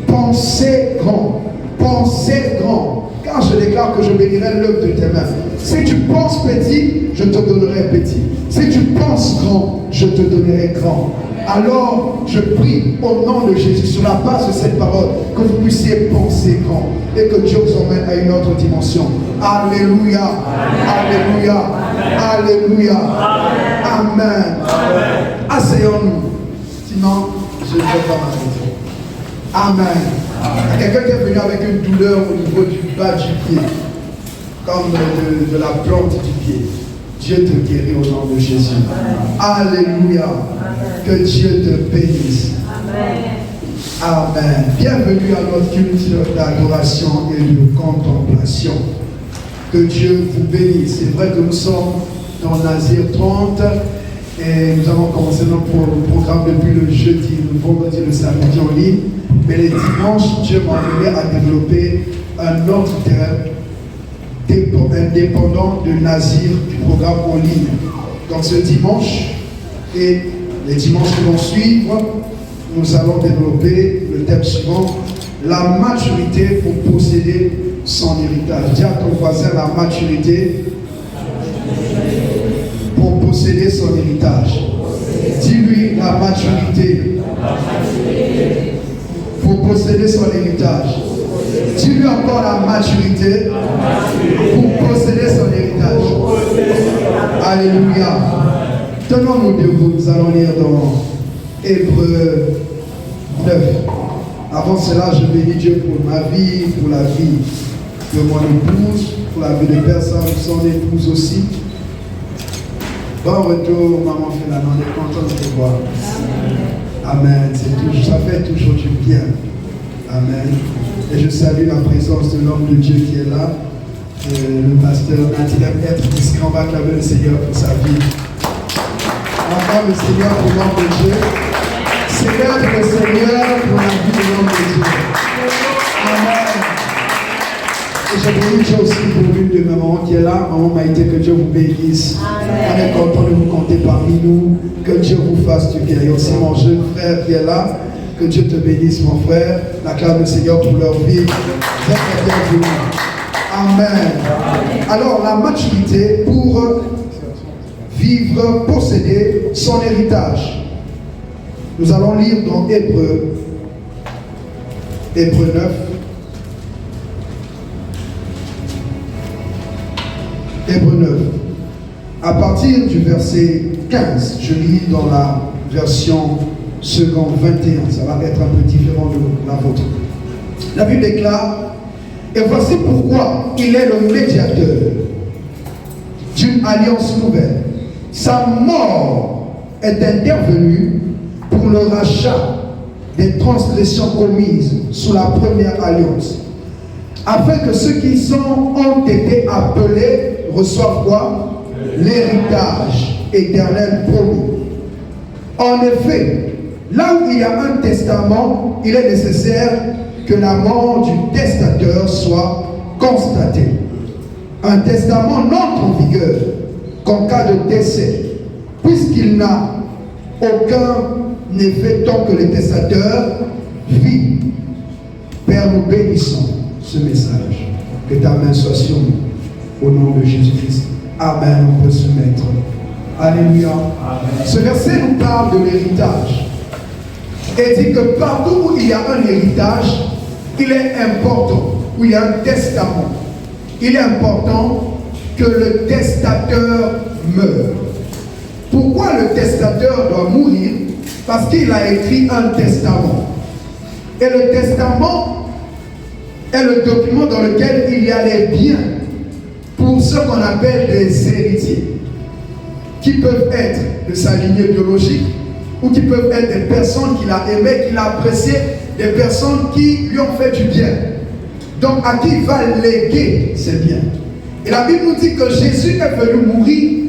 pensez grand. Pensez grand. Car je déclare que je bénirai l'œuvre de tes mains. Si tu penses petit, je te donnerai petit. Si tu penses grand, je te donnerai grand. Alors, je prie au nom de Jésus, sur la base de cette parole, que vous puissiez penser grand et que Dieu vous emmène à une autre dimension. Alléluia. Alléluia. Alléluia. Amen. Asseyons-nous. Sinon, je ne vais pas m'arrêter. Amen. Il y a quelqu'un qui est venu avec une douleur au niveau du bas du pied, comme de la plante du pied. Dieu te guérit au nom de Jésus. Alléluia. Que Dieu te bénisse. Amen. Bienvenue à notre culte d'adoration et de contemplation. Que Dieu vous bénisse. C'est vrai que nous sommes dans Nazir 30 et nous avons commencé notre programme depuis le jeudi, le vendredi, le samedi en ligne. Mais les dimanches, Dieu m'a amené à développer un autre terme indépendant de Nazir du programme en ligne. Donc ce dimanche et les dimanches qui vont suivre, nous allons développer le thème suivant, la maturité pour posséder son héritage. Dis à ton voisin la maturité pour posséder son héritage. Dis-lui la maturité pour posséder son héritage. Dis-lui encore la maturité pour posséder son héritage. Alléluia. Tenons-nous debout, nous allons lire dans Hébreux 9. Avant cela, je bénis Dieu pour ma vie, pour la vie de mon épouse, pour la vie de personne, son épouse aussi. Bon retour, maman Félana, on est content de te voir. Amen. Ça fait toujours du bien. Amen. Et je salue la présence de l'homme de Dieu qui est là. Le pasteur Nathalie aime être discret. On va acclamer le Seigneur pour sa vie. Acclame le Seigneur pour l'homme de Dieu. Célèbre le Seigneur pour la vie de l'homme de Dieu. Amen. Et je bénis Dieu aussi pour l'une de mes mamans qui est là. Maman Maïté, que Dieu vous bénisse. Amen. On est content de vous compter parmi nous. Que Dieu vous fasse du bien. Et aussi mon jeune frère qui est là. Que Dieu te bénisse, mon frère. Acclame le Seigneur pour leur vie. Bienvenue. Amen. Alors, la maturité pour vivre, posséder son héritage. Nous allons lire dans Hébreux 9. Hébreux 9. À partir du verset 15, je lis dans la version seconde 21. Ça va être un peu différent de la vôtre. La Bible déclare: et voici pourquoi il est le médiateur d'une alliance nouvelle. Sa mort est intervenue pour le rachat des transgressions commises sous la première alliance, afin que ceux qui ont été appelés reçoivent quoi? L'héritage éternel promis. En effet, là où il y a un testament, il est nécessaire que la mort du testateur soit constatée. Un testament n'entre en vigueur qu'en cas de décès, puisqu'il n'a aucun effet tant que le testateur vit. Père, nous bénissons ce message. Que ta main soit sur nous. Au nom de Jésus-Christ. Amen. On peut se mettre. Alléluia. Amen. Ce verset nous parle de l'héritage. Et dit que partout où il y a un héritage, il est important, où il y a un testament, il est important que le testateur meure. Pourquoi le testateur doit mourir? Parce qu'il a écrit un testament. Et le testament est le document dans lequel il y a les biens pour ce qu'on appelle des héritiers, qui peuvent être de sa lignée biologique, ou qui peuvent être des personnes qu'il a aimées, qu'il a appréciées, des personnes qui lui ont fait du bien. Donc à qui il va léguer ses biens. Et la Bible nous dit que Jésus est venu mourir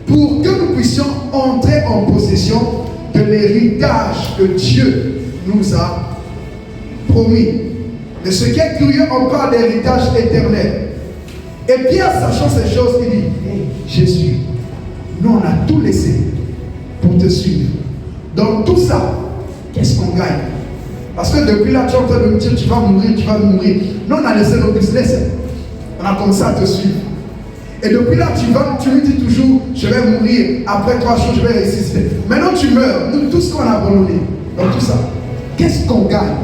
pour que nous puissions entrer en possession de l'héritage que Dieu nous a promis. Mais ce qui est curieux, on parle d'héritage éternel. Et Pierre, sachant ces choses, il dit: hey, Jésus, nous on a tout laissé pour te suivre. Dans tout ça, qu'est-ce qu'on gagne? Parce que depuis là, tu es en train de me dire, tu vas mourir, tu vas mourir. Nous, on a laissé nos business. On a commencé à te suivre. Et depuis là, tu lui dis toujours, je vais mourir, après 3 jours, je vais résister. Maintenant, tu meurs. Nous, tout ce qu'on a abandonné, dans tout ça, qu'est-ce qu'on gagne?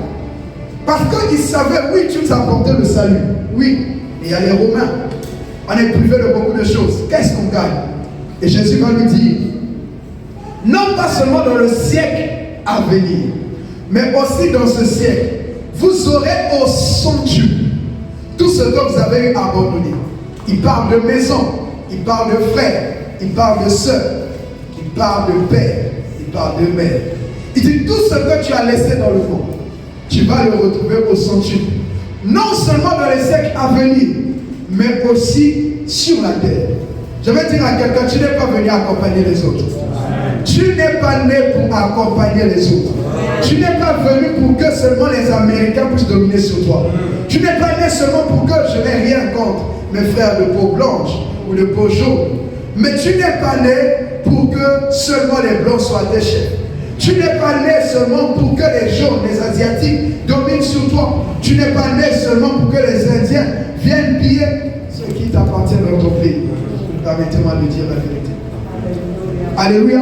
Parce qu'ils savaient, oui, tu nous as apporté le salut. Oui, il y a les Romains. On est privé de beaucoup de choses. Qu'est-ce qu'on gagne? Et Jésus va lui dire, non pas seulement dans le siècle à venir, mais aussi dans ce siècle, vous aurez au centuple tout ce que vous avez abandonné. Il parle de maison, il parle de frères, il parle de sœurs, il parle de père, il parle de mère. Il dit tout ce que tu as laissé dans le monde, tu vas le retrouver au centuple. Non seulement dans les siècles à venir, mais aussi sur la terre. Je vais dire à quelqu'un, tu n'es pas venu accompagner les autres. Tu n'es pas né pour accompagner les autres. Tu n'es pas venu pour que seulement les Américains puissent dominer sur toi. Tu n'es pas né seulement pour que je n'ai rien contre mes frères de peau blanche ou de peau jaune. Mais tu n'es pas né pour que seulement les blancs soient tes chefs. Tu n'es pas né seulement pour que les jaunes, les asiatiques dominent sur toi. Tu n'es pas né seulement pour que les Indiens viennent piller ce qui t'appartient dans ton pays. Permettez-moi de dire la vérité. Alléluia.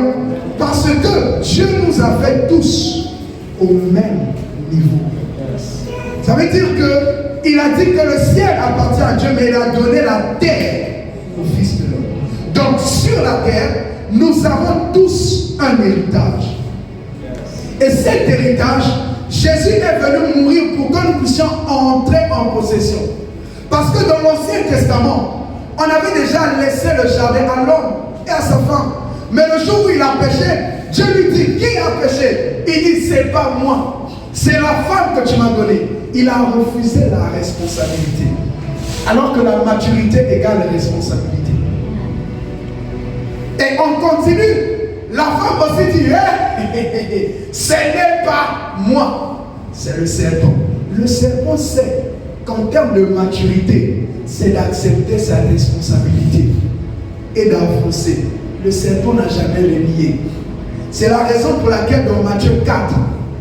Parce que Dieu nous a fait tous au même niveau. Ça veut dire qu'il a dit que le ciel appartient à Dieu, mais il a donné la terre au Fils de l'homme. Donc sur la terre, nous avons tous un héritage. Et cet héritage, Jésus est venu mourir pour que nous puissions entrer en possession. Parce que dans l'Ancien Testament, on avait déjà laissé le jardin à l'homme et à sa femme. Mais le jour où il a péché, Dieu lui dit, qui a péché? Il dit, c'est pas moi. C'est la femme que tu m'as donnée. Il a refusé la responsabilité. Alors que la maturité égale la responsabilité. Et on continue. La femme aussi dit, ce n'est pas moi. C'est le serpent. Le serpent sait qu'en termes de maturité, c'est d'accepter sa responsabilité et d'avancer. Le serpent n'a jamais le nié. C'est la raison pour laquelle dans Matthieu 4,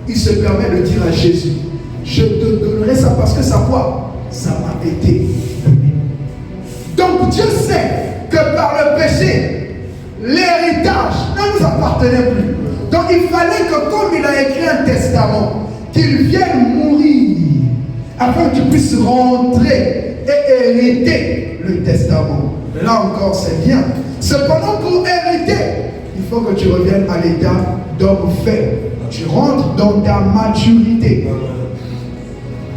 il se permet de dire à Jésus, je te donnerai ça parce que ça quoi? Ça m'a été donné. Donc Dieu sait que par le péché, l'héritage ne nous appartenait plus. Donc il fallait que comme il a écrit un testament, qu'il vienne mourir afin que tu puisses rentrer et hériter le testament. Là encore c'est bien. Cependant pour hériter, il faut que tu reviennes à l'état d'homme fait. Tu rentres dans ta maturité.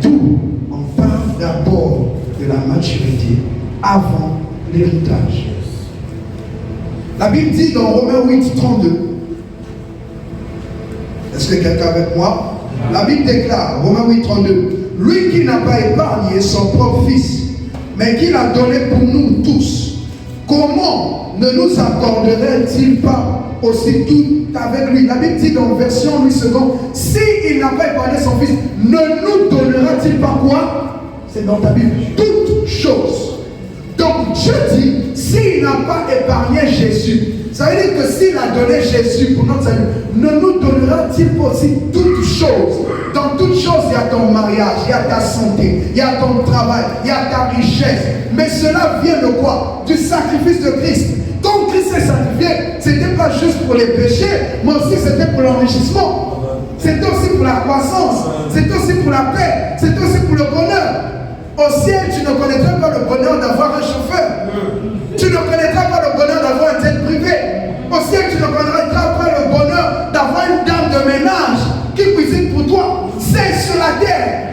D'où on parle d'abord de la maturité avant l'héritage. La Bible dit dans Romains 8, 32. Est-ce que quelqu'un avec moi? La Bible déclare, Romains 8, 32. Lui qui n'a pas épargné son propre fils, mais qui l'a donné pour nous tous, comment ne nous accorderait-il pas aussi tout avec lui? La Bible dit dans version Louis II, s'il n'a pas épargné son fils, ne nous donnera-t-il pas quoi? C'est dans ta Bible, toutes choses. Donc Dieu dit, s'il n'a pas épargné Jésus, ça veut dire que s'il a donné Jésus pour notre salut, ne nous donnera-t-il pas aussi toutes choses? Dans toutes choses, il y a ton mariage, il y a ta santé, il y a ton travail, il y a ta richesse. Mais cela vient de quoi? Du sacrifice de Christ. Quand Christ s'est sacrifié, ce n'était pas juste pour les péchés, mais aussi c'était pour l'enrichissement. C'était aussi pour la croissance. C'était aussi pour la paix. C'était aussi pour le bonheur. Au ciel, tu ne connaîtras pas le bonheur d'avoir un chauffeur. Tu ne connaîtras pas le bonheur d'avoir un jet privé. Au ciel, tu ne connaîtras pas le bonheur d'avoir une dame de ménage qui cuisine pour toi. C'est sur la terre.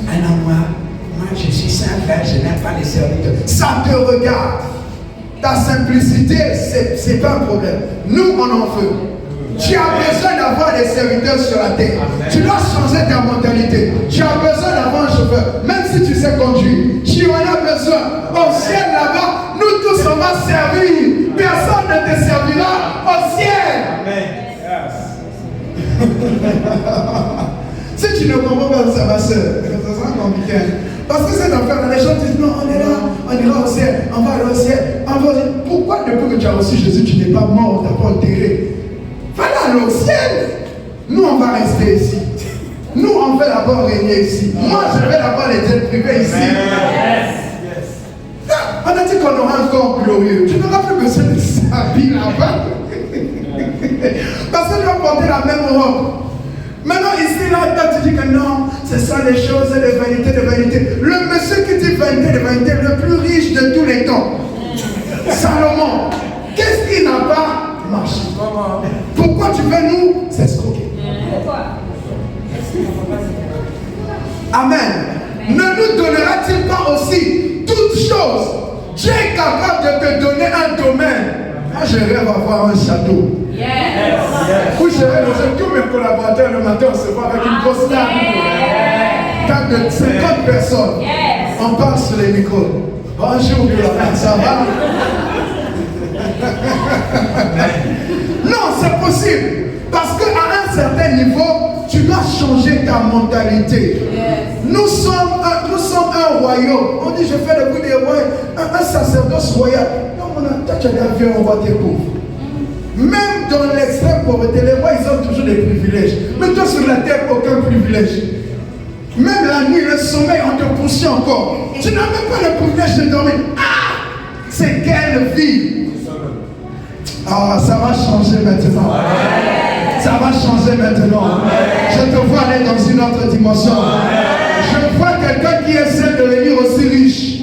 Alors moi, je suis simple, je n'aime pas les serviteurs. Ça te regarde. Ta simplicité, ce n'est pas un problème. Nous, on en veut. Tu as besoin d'avoir des serviteurs sur la terre. Tu dois changer ta mentalité. Tu as besoin d'avoir un chauffeur. Même si tu sais conduire, tu en as besoin. Au ciel là-bas, nous tous on va servir. Personne ne te servira au ciel. Si tu ne comprends pas ça, ma soeur, ça sera compliqué. Parce que cette affaire, les gens disent non, on est là, on ira au ciel, on va aller au ciel. Pourquoi depuis que tu as reçu Jésus, tu n'es pas mort, tu n'as pas enterré? Fallait aller au ciel. Nous, on va rester ici. Nous, on va d'abord régner ici. Moi, je vais d'abord les jets privés ici. On a dit qu'on aura un corps glorieux. Tu n'auras plus besoin de s'habiller là-bas. Parce que tu vas porter la même robe. Maintenant, ici, là, tu dis que non, c'est ça les choses, les vanités, les vanités. Le monsieur qui dit vanité, les vanités, le plus riche de tous les temps, Salomon, qu'est-ce qu'il n'a pas marché? Pourquoi tu veux nous s'escroquer? Amen. Ne nous donnera-t-il pas aussi toutes choses? Dieu est capable de te donner un domaine. Moi, je rêve avoir un château. Où je rêve de tous mes collaborateurs le matin, on se voit avec une grosse table de 50 personnes. On parle sur les micros. Bonjour, ça va? Non, c'est possible. Parce qu'à un certain niveau, tu dois changer ta mentalité. Nous sommes un royaume. On dit, je fais le bruit des rois, un sacerdoce royal. Non, toi, tu as vu un roi, t'es pauvre. Même dans l'extrême pauvreté, les rois, ils ont toujours des privilèges. Mais toi, sur la terre, aucun privilège. Même la nuit, le sommeil, on te poursuit encore. Tu n'as même pas le privilège de dormir. Ah! C'est quelle vie! Ah, ça va changer maintenant. Ça va changer maintenant. Je te vois aller dans une autre dimension. Je vois quelqu'un qui essaie de devenir aussi riche.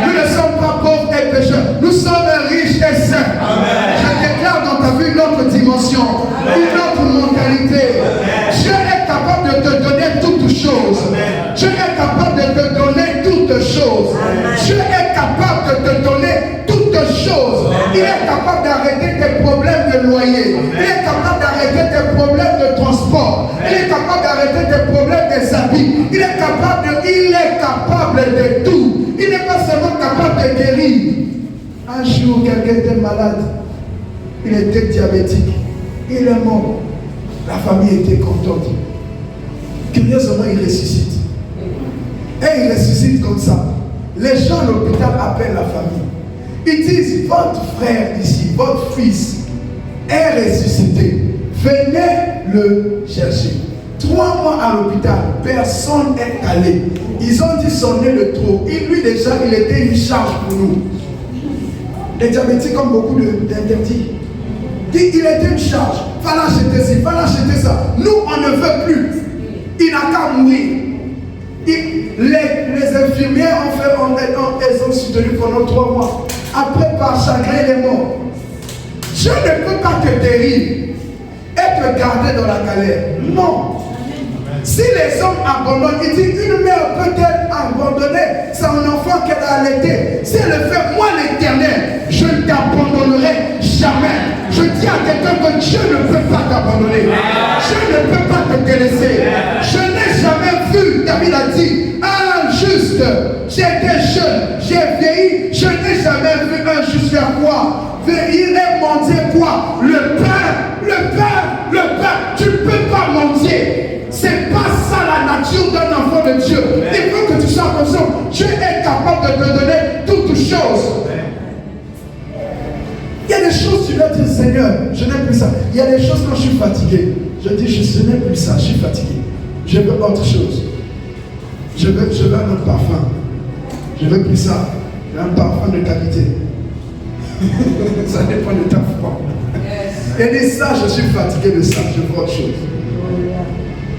Nous ne sommes pas pauvres et pécheurs. Nous sommes riches et saints. Je déclare dans ta vie une autre dimension, une autre mentalité. Dieu est capable de te donner toutes choses. Dieu est capable de te donner toutes choses. Dieu est capable de te donner toutes choses. Il est capable d'arrêter tes problèmes de loyer. Il est capable d'arrêter tes problèmes de transport. Il est capable d'arrêter tes problèmes des habits. Il est capable de tout. Il n'est pas seulement capable de guérir. Un jour, quelqu'un était malade. Il était diabétique. Il est mort. La famille était contente. Curieusement, il ressuscite. Et il ressuscite comme ça. Les gens à l'hôpital appellent la famille. Ils disent, votre frère ici, votre fils est ressuscité. Venez le chercher. 3 mois à l'hôpital, personne n'est allé. Ils ont dit sonner le trou. Lui déjà, il était une charge pour nous. Les diabétiques ont beaucoup d'interdits. Il était une charge. Fallait acheter ci, fallait acheter ça. Nous, on ne veut plus. Il n'a qu'à mourir. Les infirmières elles ont soutenu pendant 3 mois. Après, par chagrin, il est mort. Dieu ne peut pas te guérir et te garder dans la galère. Non. Si les hommes abandonnent, il dit une mère peut-elle abandonner son enfant qu'elle a allaité. Si elle le fait, moi l'Éternel, je ne t'abandonnerai jamais. Je dis à quelqu'un que Dieu ne peut pas t'abandonner. Dieu ne peut pas te délaisser. Je n'ai jamais vu, David a dit, un juste. J'étais jeune, j'ai vieilli, je n'ai jamais vu un juste faire quoi? Il est mendier quoi? Le pain, tu ne peux pas mendier. C'est pas ça la nature d'un enfant de Dieu. Il faut que tu sois conscient. Dieu est capable de te donner toutes choses. Il y a des choses, tu dois dire, Seigneur, je n'ai plus ça. Il y a des choses quand je suis fatigué. Je dis, je n'ai plus ça, je suis fatigué. Je veux autre chose. Je veux un autre parfum. Je veux plus ça. Un parfum de qualité. Ça dépend de ta foi. Et dit ça, je suis fatigué de ça, je veux autre chose.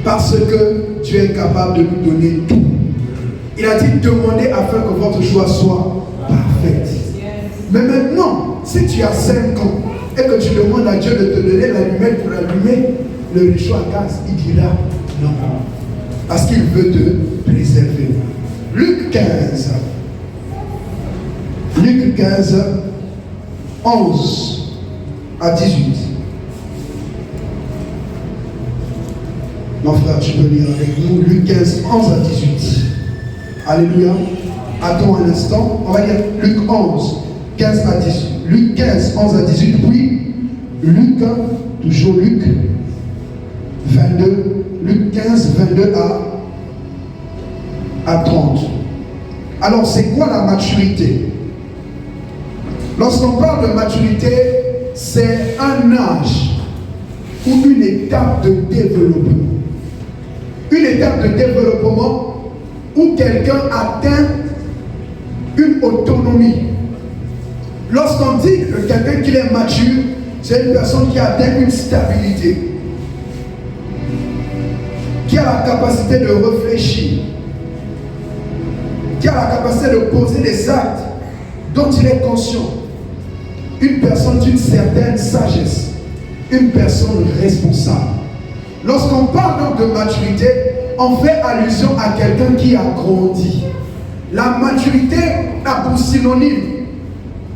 Parce que tu es capable de nous donner tout. Il a dit demandez afin que votre joie soit parfaite. Mais maintenant, si tu as 5 ans et que tu demandes à Dieu de te donner l'allumette pour allumer le réchaud à gaz, il dira non. Parce qu'il veut te préserver. Luc 15. Luc 15, 11 à 18. Mon frère, tu peux lire avec nous Luc 15, 11 à 18. Alléluia. Attends un instant. On va lire Luc 11, 15 à 18. Luc 15, 11 à 18. Puis Luc, toujours Luc 22. Luc 15, 22 à 30. Alors, c'est quoi la maturité? Lorsqu'on parle de maturité, c'est un âge ou une étape de développement. Une étape de développement où quelqu'un atteint une autonomie. Lorsqu'on dit que quelqu'un qui est mature, c'est une personne qui atteint une stabilité, qui a la capacité de réfléchir, qui a la capacité de poser des actes dont il est conscient. Une personne d'une certaine sagesse, une personne responsable. Lorsqu'on parle donc de maturité, on fait allusion à quelqu'un qui a grandi. La maturité a pour synonyme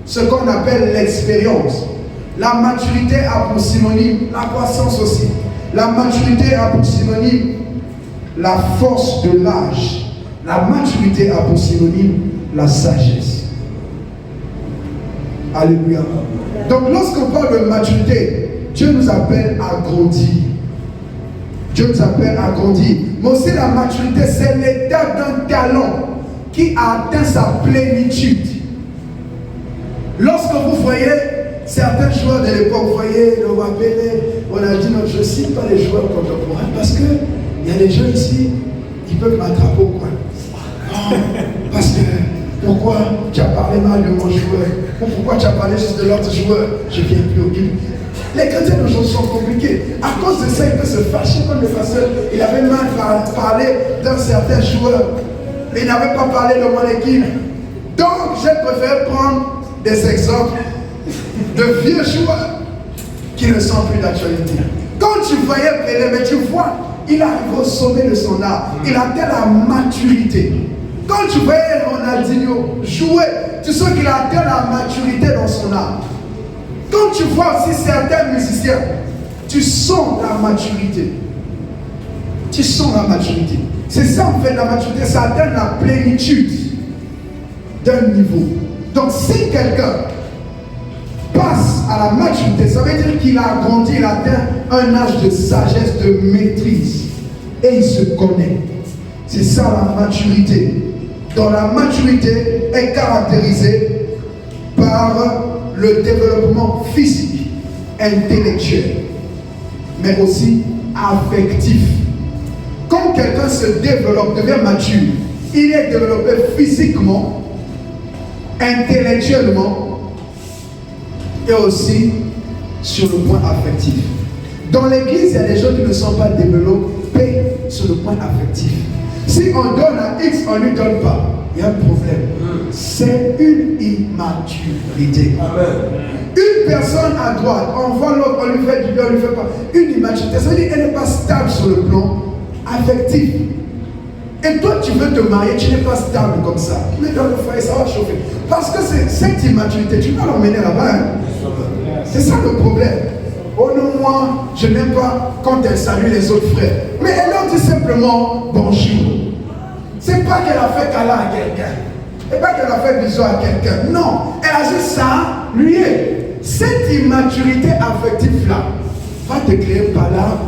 ce qu'on appelle l'expérience. La maturité a pour synonyme la croissance aussi. La maturité a pour synonyme la force de l'âge. La maturité a pour synonyme la sagesse. Alléluia. Donc lorsqu'on parle de maturité, Dieu nous appelle à grandir. Dieu nous appelle à grandir. Mais aussi la maturité, c'est l'état d'un talent qui a atteint sa plénitude. Lorsque vous voyez certains joueurs de l'époque, vous voyez le Wapele, on a dit non, je ne cite pas les joueurs contemporains parce qu'il y a des gens ici qui peuvent m'attraper au coin. Non, parce que pourquoi tu as parlé mal de mon joueur? Ou pourquoi tu as parlé juste de l'autre joueur? Je ne viens plus au but. Les chrétiens d'aujourd'hui sont compliqués. À cause de ça, il peut se fâcher comme le pasteur. Il avait mal parlé d'un certain joueur. Mais il n'avait pas parlé de mon équipe. Donc, j'ai préféré prendre des exemples de vieux joueurs qui ne sont plus d'actualité. Quand tu voyais Pelé, mais tu vois, il arrive au sommet de son art. Il atteint la maturité. Quand tu voyais Ronaldinho jouer, tu sens qu'il atteint la maturité dans son art. Quand tu vois aussi certains musiciens, tu sens la maturité. Tu sens la maturité. C'est ça en fait la maturité, ça atteint la plénitude d'un niveau. Donc si quelqu'un passe à la maturité, ça veut dire qu'il a grandi, il a atteint un âge de sagesse, de maîtrise. Et il se connaît. C'est ça la maturité. Donc la maturité est caractérisée par le développement physique, intellectuel, mais aussi affectif. Quand quelqu'un se développe, devient mature, il est développé physiquement, intellectuellement et aussi sur le point affectif. Dans l'église, il y a des gens qui ne sont pas développés sur le point affectif. Si on donne à X, on ne lui donne pas, il y a un problème. C'est une immaturité. Amen. Une personne à droite, on voit l'autre, on lui fait du bien, on lui fait pas. Une immaturité, ça veut dire qu'elle n'est pas stable sur le plan affectif. Et toi, tu veux te marier, tu n'es pas stable comme ça. Mais dans le foyer, ça va chauffer. Parce que c'est cette immaturité, tu vas l'emmener là-bas. Hein? C'est ça le problème. Oh non, moi, je n'aime pas quand elle salue les autres frères. Mais elle leur dit simplement bonjour. C'est pas qu'elle a fait câlin à quelqu'un. C'est pas qu'elle a fait bisous à quelqu'un. Non, elle a juste ça, lui. Cette immaturité affective-là va te créer par là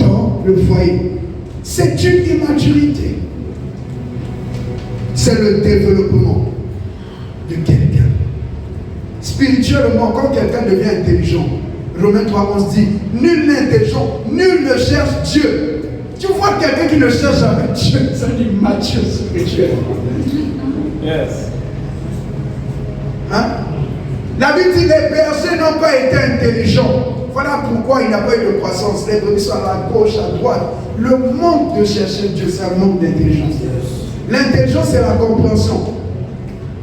dans le foyer. C'est une immaturité. C'est le développement de quelqu'un. Spirituellement, quand quelqu'un devient intelligent, Romains 3:11 dit, nul n'est intelligent, nul ne cherche Dieu. Tu vois quelqu'un qui ne cherche jamais Dieu, c'est une mature spirituelle. Yes. Hein? La Bible dit les bergers n'ont pas été intelligents. Voilà pourquoi il n'a pas eu de croissance. Les brebis sont à la gauche, à droite. Le manque de chercher Dieu, c'est un manque d'intelligence. L'intelligence, c'est la compréhension.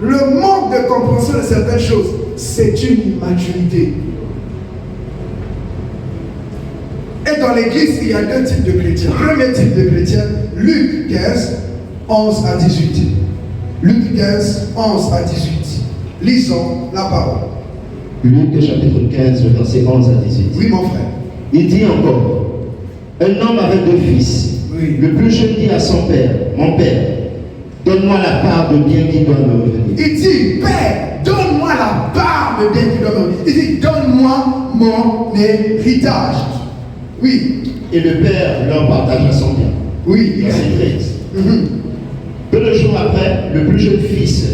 Le manque de compréhension de certaines choses, c'est une immaturité. Et dans l'église, il y a deux types de chrétiens. Premier type de chrétien, Luc 15, 11 à 18. Luc 15, 11 à 18. Lisons la parole. Luc chapitre 15, verset 11 à 18. Oui, mon frère. Il dit encore, un homme avait deux fils. Oui. Le plus jeune dit à son père, mon père, donne-moi la part de bien qui doit me revenir. Il dit, Père, donne-moi la part de bien qui doit me revenir. Il dit, donne-moi mon héritage. Oui. Et le père leur partagea son bien. Oui. Verset 13. Peu de jours après, le plus jeune fils,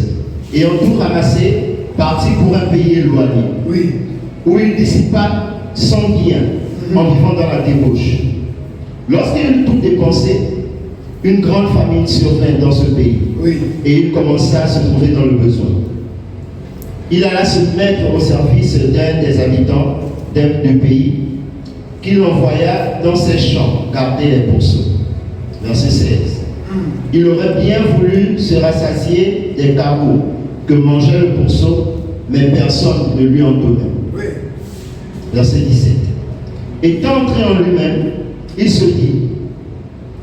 ayant tout ramassé, partit pour un pays éloigné. Oui. Où il dissipa son bien en vivant dans la débauche. Lorsqu'il eut tout dépensé, une grande famine survint dans ce pays. Oui. Et il commença à se trouver dans le besoin. Il alla se mettre au service d'un des habitants du pays, qu'il envoya dans ses champs garder les pourceaux. Verset 16. Il aurait bien voulu se rassasier des carreaux que mangeait le pourceau, mais personne ne lui en donnait. Oui. Verset 17. Étant entré en lui-même, il se dit: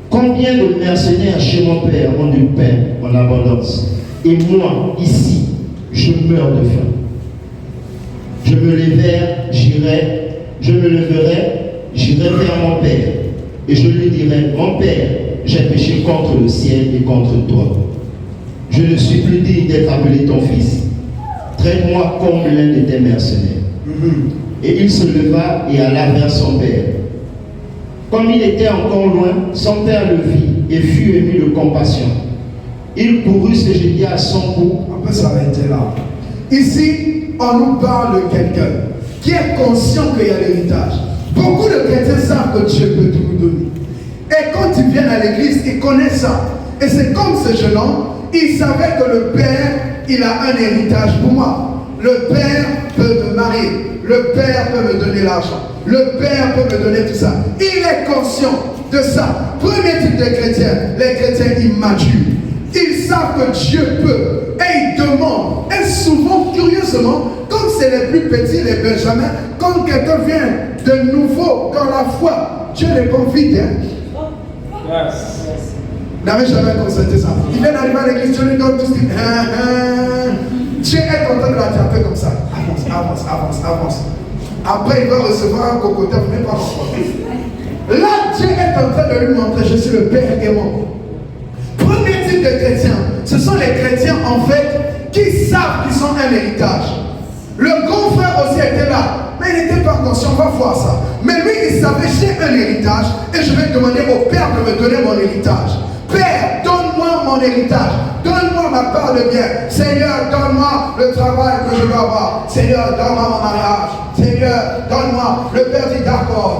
combien de mercenaires chez mon père ont du pain en abondance, et moi, ici, je meurs de faim. Je me leverai, j'irai vers mon père, et je lui dirai: mon père, j'ai péché contre le ciel et contre toi. Je ne suis plus digne d'être appelé ton fils. Traite-moi comme l'un de tes mercenaires. Et il se leva et alla vers son père. Comme il était encore loin, son père le vit et fut ému de compassion. Il courut se jeter à son cou. On peut s'arrêter là. Ici, on nous parle de quelqu'un qui est conscient qu'il y a l'héritage. Beaucoup de chrétiens savent que Dieu peut tout nous donner. Et quand ils viennent à l'église, ils connaissent ça. Et c'est comme ce jeune homme, il savait que le Père, il a un héritage pour moi. Le Père peut me marier. Le Père peut me donner l'argent. Le Père peut me donner tout ça. Il est conscient de ça. Premier type de chrétiens, les chrétiens immatures. Ils savent que Dieu peut. Et ils demandent. Et souvent, curieusement, comme c'est les plus petits, les benjamins, quand quelqu'un vient de nouveau dans la foi, Dieu répond vite. N'avez jamais constaté ça. Il vient d'arriver à l'église, Dieu lui donne tout ce qu'il Dieu est en train de l'attraper comme ça. Avance. Après, il va recevoir un cocotin, vous n'êtes pas encore. Là, Dieu est en train de lui montrer: je suis le Père aimant. Premier type de chrétiens, ce sont les chrétiens en fait qui savent qu'ils ont un héritage. Le grand frère aussi était là, mais il n'était pas conscient, on va voir ça. Mais lui, il savait: j'ai un héritage et je vais demander au Père de me donner mon héritage. Père, donne-moi mon héritage. Donne-moi ma part de bien. Seigneur, donne-moi le travail que je dois avoir. Seigneur, donne-moi mon mariage. Seigneur, donne-moi. Le Père dit: d'accord.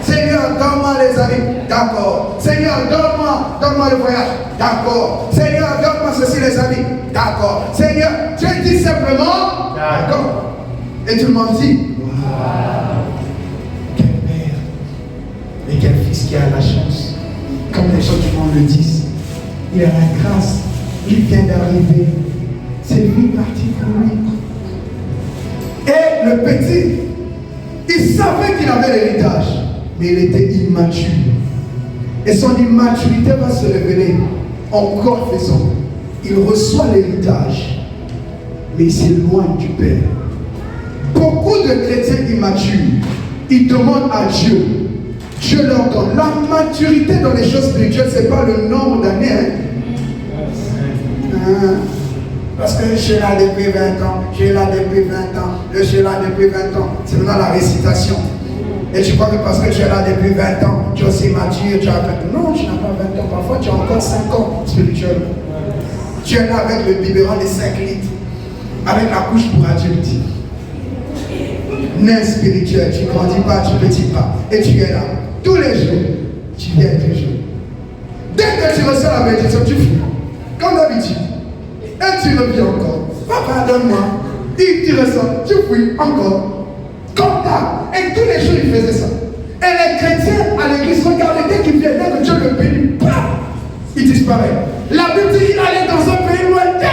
Seigneur, donne-moi les amis. D'accord. Seigneur, donne-moi le voyage. D'accord. Seigneur, donne-moi ceci, les amis. D'accord. Seigneur, Dieu dit simplement: d'accord. Et tout le monde dit: wow. Quel père et quel fils qui a la chance. Comme les gens du monde le disent, il a la grâce, il vient d'arriver, c'est lui parti pour lui. Et le petit, il savait qu'il avait l'héritage, mais il était immature. Et son immaturité va se révéler encore faisant. Il reçoit l'héritage, mais il s'éloigne du Père. Beaucoup de chrétiens immatures, ils demandent à Dieu. Dieu leur donne. La maturité dans les choses spirituelles, ce n'est pas le nombre d'années. Parce que je suis là depuis 20 ans, je suis là depuis 20 ans, je suis là depuis 20 ans. C'est maintenant la récitation. Et tu crois que parce que tu es là depuis 20 ans, tu es aussi mature, tu as 20 ans. Non, tu n'as pas 20 ans. Parfois, tu as encore 5 ans spirituellement. Tu es là avec le biberon de 5 litres, avec la couche pour adulte. Nain spirituel, tu ne grandis pas, tu ne petits pas. Et tu es là. Tous les jours, tu viens toujours. Dès que tu reçois la bénédiction, tu fous. Comme d'habitude. Et tu reviens encore. Papa, donne-moi. Et tu ressens, tu fouilles encore. Comme ça. Et tous les jours, il faisait ça. Et les chrétiens à l'église, regardez, dès qu'ils viennent, dès que Dieu le bénit, paf, il disparaît. La Bible dit qu'il allait dans un pays lointain.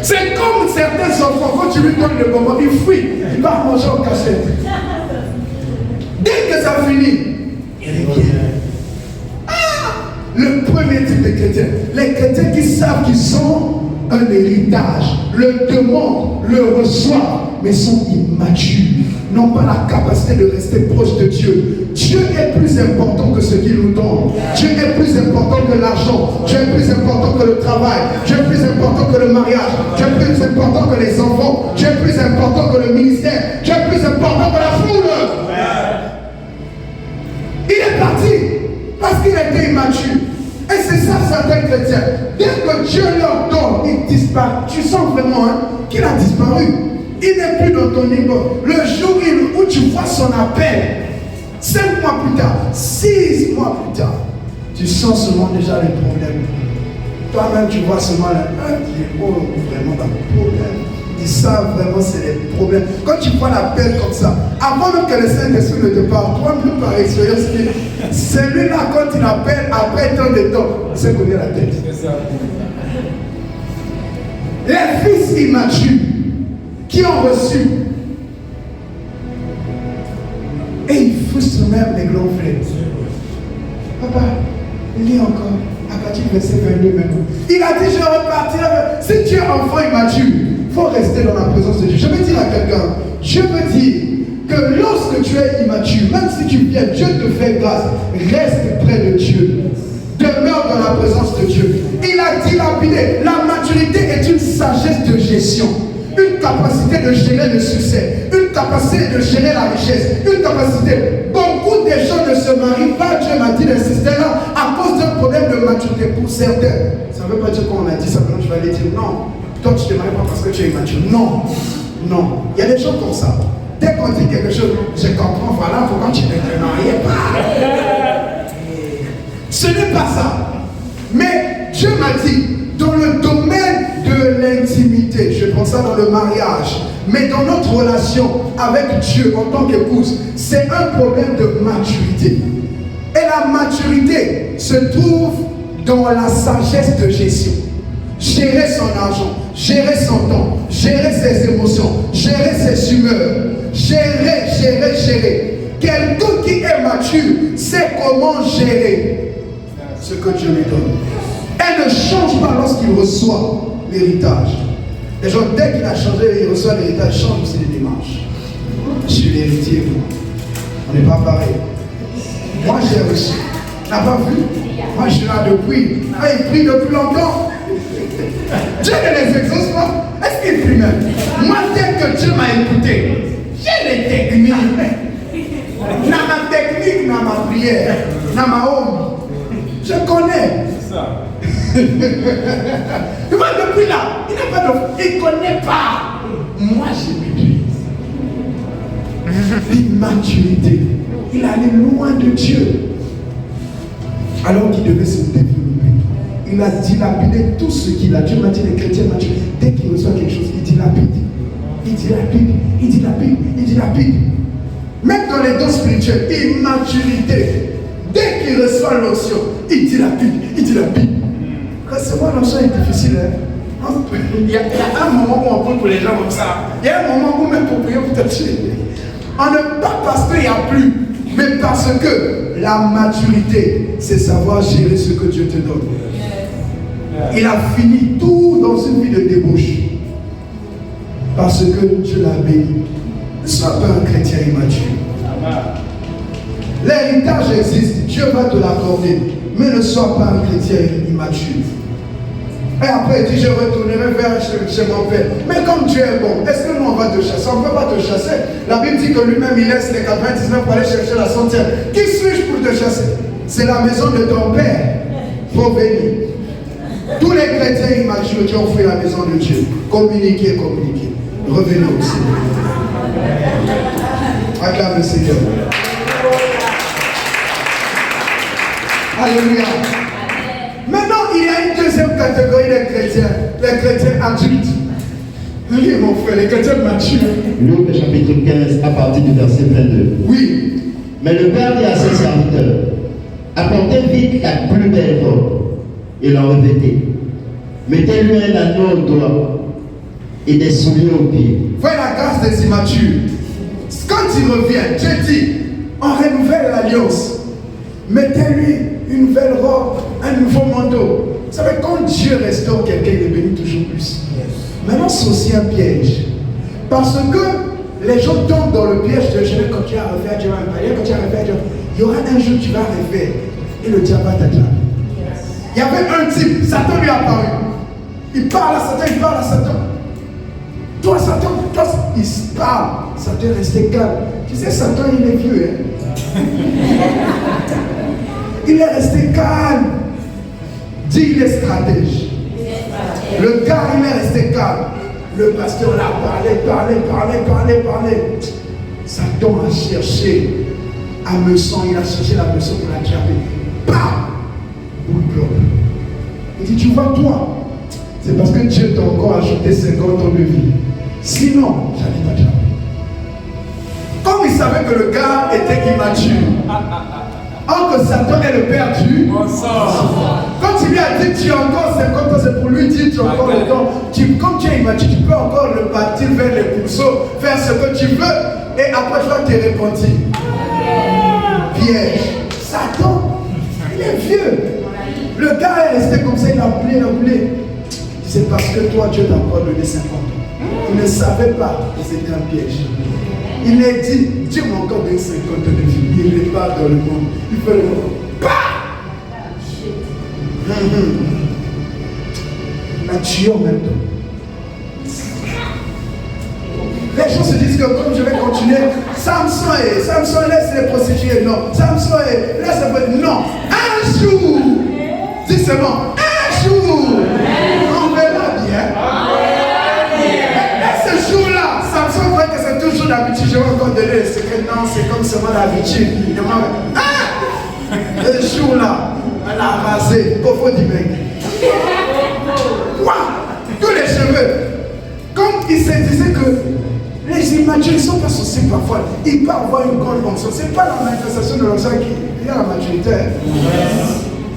C'est comme certains enfants, quand tu lui donnes le bonbon, il fuit, il va manger en cachette. Dès que ça finit, il revient. Le premier type de chrétiens, les chrétiens qui savent qu'ils ont un héritage, le demandent, le reçoivent, mais sont immatures, n'ont pas la capacité de rester proche de Dieu. Dieu est plus important que ce qu'il nous donne. Dieu est plus important que l'argent. Dieu est plus important que le travail. Dieu est plus important que le mariage. Dieu est plus important que les enfants. Dieu est plus important que le ministère. Dieu est plus important que la foule. Il est parti parce qu'il était immature. Et c'est ça certains chrétiens. Dès que Dieu leur donne, ils disparaissent. Tu sens vraiment qu'il a disparu. Il n'est plus dans ton niveau. Le jour où tu vois son appel, 5 mois plus tard, 6 mois plus tard, tu sens seulement déjà les problèmes. Toi-même, tu vois seulement qui est vraiment dans le problème. Ils savent vraiment c'est les problèmes. Quand tu vois l'appel comme ça, avant même que le Saint-Esprit ne te parle, toi-même par expérience, celui-là, quand il appelle, après tant de temps, il s'est donné la tête. Les fils immatures qui ont reçu, et ils frustrent même les grands frères. Papa, lis encore, à partir du verset 22 maintenant. Il a dit, je repartirai. Si tu es enfant immature, il faut rester dans la présence de Dieu. Je veux dire à quelqu'un, je veux dire que lorsque tu es immature, même si tu viens, Dieu te fait grâce, reste près de Dieu. Demeure dans la présence de Dieu. Il a dilapidé. La maturité est une sagesse de gestion. Une capacité de gérer le succès, une capacité de gérer la richesse, une capacité. Beaucoup de gens ne se marient pas, Dieu m'a dit d'insister là, à cause d'un problème de maturité pour certains. Ça ne veut pas dire qu'on a dit ça, maintenant je vais aller dire non. Toi tu ne te maries pas parce que tu es immature. Non, non. Il y a des gens comme ça. Dès qu'on dit quelque chose, je comprends, voilà, pourquoi tu ne te maries pas. Ce n'est pas ça. Mais Dieu m'a dit, dans le domaine de l'intimité, je prends ça dans le mariage, mais dans notre relation avec Dieu en tant qu'épouse, c'est un problème de maturité. Et la maturité se trouve dans la sagesse de gestion. Gérer son argent, gérer son temps, gérer ses émotions, gérer ses humeurs, gérer. Quelqu'un qui est mature sait comment gérer ce que Dieu lui donne. Elle ne change pas lorsqu'il reçoit l'héritage. Les gens, dès qu'il a changé, il reçoit l'héritage, il change aussi les démarches. Je suis l'héritier, on n'est pas pareil. Moi j'ai reçu. Tu n'as pas vu? Moi je suis là depuis. Ah, il prie depuis longtemps. Dieu ne les exauce pas. Est-ce qu'il prie même? Moi, dès que Dieu m'a écouté, j'ai les techniques. Dans ma technique, dans ma prière, dans ma home. Je connais. C'est ça. Tu vois, depuis là, il n'a pas de. Il ne connaît pas. Moi, j'ai vécu. L'immaturité. Il allait loin de Dieu. Alors qu'il devait se développer. Il a dilapidé tout ce qu'il a. Dieu m'a dit, les chrétiens matures, dès qu'il reçoit quelque chose, il dilapide. Il dilapide, il dilapide, il dilapide. Même dans les dons spirituels, immaturité. Dès qu'il reçoit l'onction, il dilapide, il dilapide. Recevoir l'onction est difficile. Hein? Il y a un moment où on prie pour les gens comme ça. Il y a un moment où même pour prier pour te tuer. On ne pas parce qu'il n'y a plus, mais parce que la maturité, c'est savoir gérer ce que Dieu te donne. Il a fini tout dans une vie de débauche. Parce que Dieu l'a béni. Ne sois pas un chrétien immature. L'héritage existe, Dieu va te l'accorder. Mais ne sois pas un chrétien immature. Et après, il dit, je retournerai vers chez mon père. Mais comme Dieu est bon, est-ce que nous on va te chasser? On ne peut pas te chasser. La Bible dit que lui-même, il laisse les 99 pour aller chercher la centième. Qui suis-je pour te chasser? C'est la maison de ton père. Faut bénir. Tous les chrétiens immatures qui ont fait la maison de Dieu, communiquez. Revenez au Seigneur. Acclame le Seigneur. Alléluia. Maintenant, il y a une deuxième catégorie des chrétiens, les chrétiens adultes. Oui, mon frère, les chrétiens matures. Luc chapitre 15, à partir du verset 22. Oui. Mais le père dit à ses serviteurs, apportez vite la plus belle robe et l'en revêtez. Mettez-lui un anneau au doigt et des souliers aux pieds. Voyez la grâce des immatures. Quand il revient, Dieu dit, on renouvelle l'alliance. Mettez-lui une nouvelle robe, un nouveau manteau. Vous savez, quand Dieu restaure quelqu'un, il est béni toujours plus. Maintenant, c'est aussi un piège. Parce que les gens tombent dans le piège de je vais continuer à refaire, Dieu va me parler, continuer à refaire, Dieu. Il y aura un jour tu vas refaire et le diable va t'attraper. Il y avait un type, Satan lui a apparu. Il parle à Satan, il parle à Satan. Toi, Satan, il se parle. Satan est resté calme. Tu sais, Satan, il est vieux. Hein? Il est resté calme. Dis, il est stratège. Le gars, il est resté calme. Le pasteur l'a parlé. Satan a cherché hameçon, il a cherché la hameçon pour l'attraper. Bam! Boule bloc. Il dit, tu vois toi, c'est parce que Dieu t'a encore ajouté 50 ans de vie. Sinon, j'allais t'attraper. Comme il savait que le gars était immature, or que Satan est le perdu, quand il lui a dit tu as encore 50 ans, c'est pour lui dire tu as encore le temps. Comme tu es immature, tu peux encore le bâtir vers les pourceaux, faire ce que tu veux, et après tu vas te repentir. Piège. Satan, il est vieux. Le gars est resté comme ça, il a voulu. C'est parce que toi, Dieu t'a encore donné 50 ans. Il ne savait pas que c'était un piège. Il a dit, Dieu m'a encore donné 50 ans de vie. Il n'est pas dans le monde. Il fait le monde. La tuer en même temps. Les gens se disent que comme je vais continuer, Samson laisse les prostituées. Non. Samson laisse les... Non. Un jour. Dis seulement, un jour. On verra bien. Et ce jour-là, Samson croit que c'est toujours d'habitude. Je vais encore donner le secret. Non, c'est comme seulement d'habitude. Le jour-là, elle a rasé. Kofo dit mec. Quoi? Tous les cheveux. Comme il se disait que les immatures ne sont pas censés parfois. Ils peuvent avoir une grande fonction. Ce n'est pas la manifestation de l'onction qui a la maturité.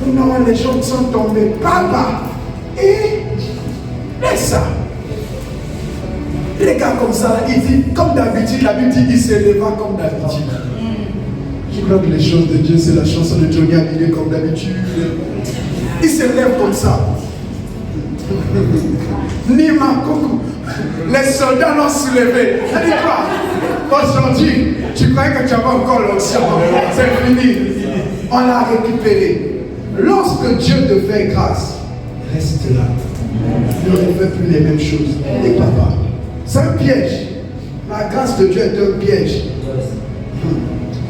Non, les gens sont tombés. Papa. Et laisse ça. Les gars comme ça, il dit, comme d'habitude, la Bible dit, il s'éleva comme d'habitude. Je crois que les choses de Dieu, c'est la chanson de Johnny Hallyday comme d'habitude. Il s'élève comme ça. Nima, coucou. Les soldats l'ont soulevé. Ça dit quoi? Aujourd'hui, tu croyais que tu avais encore l'onction. C'est fini. On l'a récupéré. Lorsque Dieu te fait grâce, reste là. Ne refais plus les mêmes choses. Et papa, c'est un piège. La grâce de Dieu est un piège.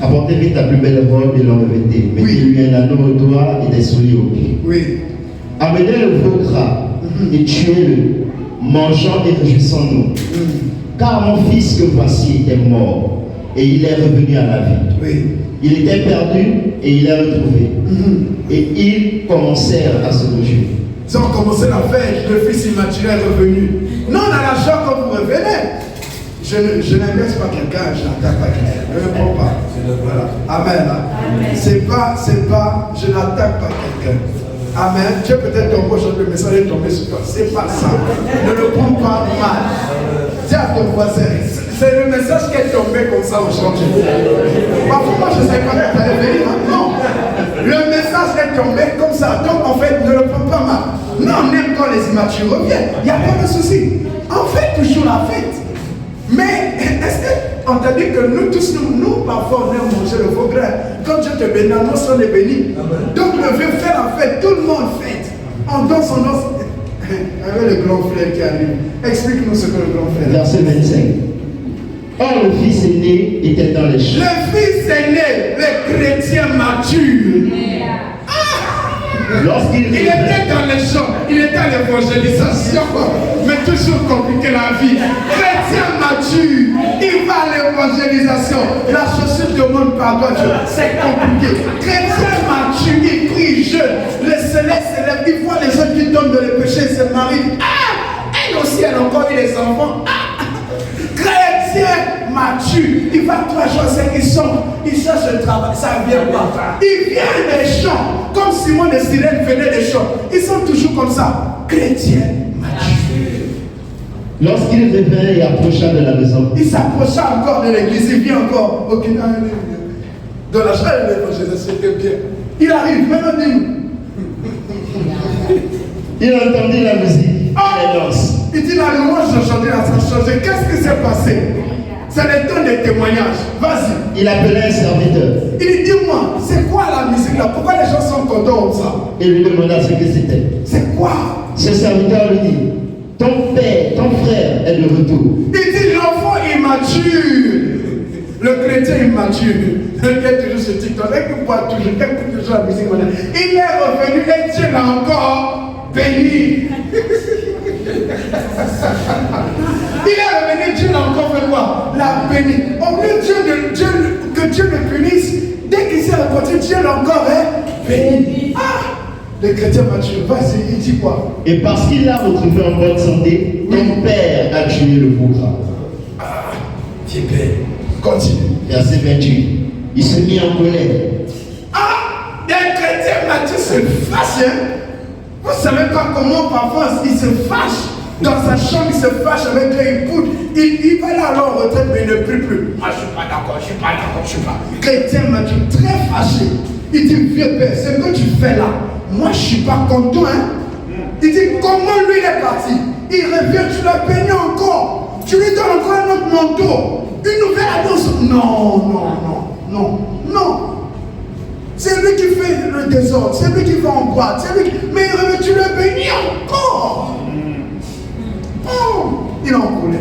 Apportez-lui ta plus belle robe et l'en revêtez. Mettez-lui un anneau au doigt et des souliers aux pieds. Oui. Amenez le veau gras et tuez-le, mangeant et réjouissons-nous. Car mon fils que voici était mort et il est revenu à la vie. Oui. Il était perdu et il est retrouvé. Et ils commencèrent à se réjouir. Ils ont commencé la fête, le fils immature est revenu. Non, on a la joie quand vous revenez. Je n'inverse pas quelqu'un, je n'attaque pas quelqu'un. Je ne prends pas. Voilà. Amen. C'est pas, je n'attaque pas quelqu'un. Amen. Tu es peut-être tombé aujourd'hui, le message est tombé sur toi. C'est pas ça. Ne le prends pas mal. Dis à ton voisin, c'est le message qui est tombé comme ça aujourd'hui. Parfois, moi, je ne sais pas quand tu allais venir. Non. Le message est tombé comme ça. Donc, en fait, ne le prends pas mal. Non, même quand les immatures reviennent, il n'y a pas de souci. On fait toujours la fête. Mais est-ce qu'on t'a dit que nous tous, nous parfois on aime manger le veau gras. Quand Dieu te bénit, nous sommes bénis. Donc le vieux fait la fête, tout le monde fête. On danse, avec le grand frère qui arrive. Explique-nous ce que le grand frère. Verset 25. Or le fils aîné était dans les champs. Le fils aîné, le chrétien mature. Lorsqu'il était dans les champs, il était à l'évangélisation, mais toujours compliqué la vie. Chrétien mature, il va à l'évangélisation. La chaussure demande pardon à Dieu, c'est compliqué. Chrétien mature, il prie jeune, le soleil s'élève, il voit les gens qui tombent dans les péchés, se marient. Elle aussi, elle a encore eu des enfants. Chrétien mature, il va 3 jours, c'est qu'ils sont, il cherche le travail, ça ne vient pas. Il vient des champs, comme Simon de Cyrène venait des champs. Ils sont toujours comme ça. Chrétien mature. Lorsqu'il revint et approcha de la maison, il s'approcha encore de l'église, il vient encore. Ok, dans la chambre de l'évangélisation, c'était bien. Il arrive, maintenant dis-nous. Il entendit la musique, les danses. Il dit la louange, j'ai chanté, ça a changé. Qu'est-ce qui s'est passé? C'est le temps des témoignages. Vas-y. Il appelait un serviteur. Il dit, dis-moi, c'est quoi la musique là? Pourquoi les gens sont contents comme ça? Et lui demanda ce que c'était. C'est quoi? Ce serviteur lui dit, ton père, ton frère est de retour. Il dit, l'enfant immature. Le chrétien immature. Il est toujours ce TikTok. Il boit toujours, il écoute toujours la musique. Il est revenu et Dieu l'a encore béni. Il est revenu, Dieu l'a encore fait quoi? L'a béni. Au lieu que Dieu le punisse, dès qu'il s'est reporté, Dieu l'a encore béni. Ah! Le chrétien Mathieu, vas-y, il dit quoi? Et parce qu'il l'a retrouvé en bonne santé, ton père a tué le veau gras. Ah, Dieu père. Continue. Verset 28. Il se mit en colère. Ah, les chrétiens Mathieu se fâchent. Hein? Vous savez pas comment parfois il se fâche. Dans sa chambre, il se fâche avec les époux. Il va là alors en retraite, mais il ne prie plus. Moi, je ne suis pas d'accord, je ne suis pas d'accord, je ne suis pas. Chrétien Mathieu, très fâché. Il dit, vieux père, ce que tu fais là, moi, je ne suis pas content. Hein? Il dit, comment lui il est parti? Il revient, tu l'as béni encore. Tu lui donnes encore un autre manteau. Une nouvelle annonce. Non, non, non, non, non. C'est lui qui fait le désordre, c'est lui qui va en boîte, c'est lui qui... Mais il revient, tu le bénis encore. Oh, il est en colère.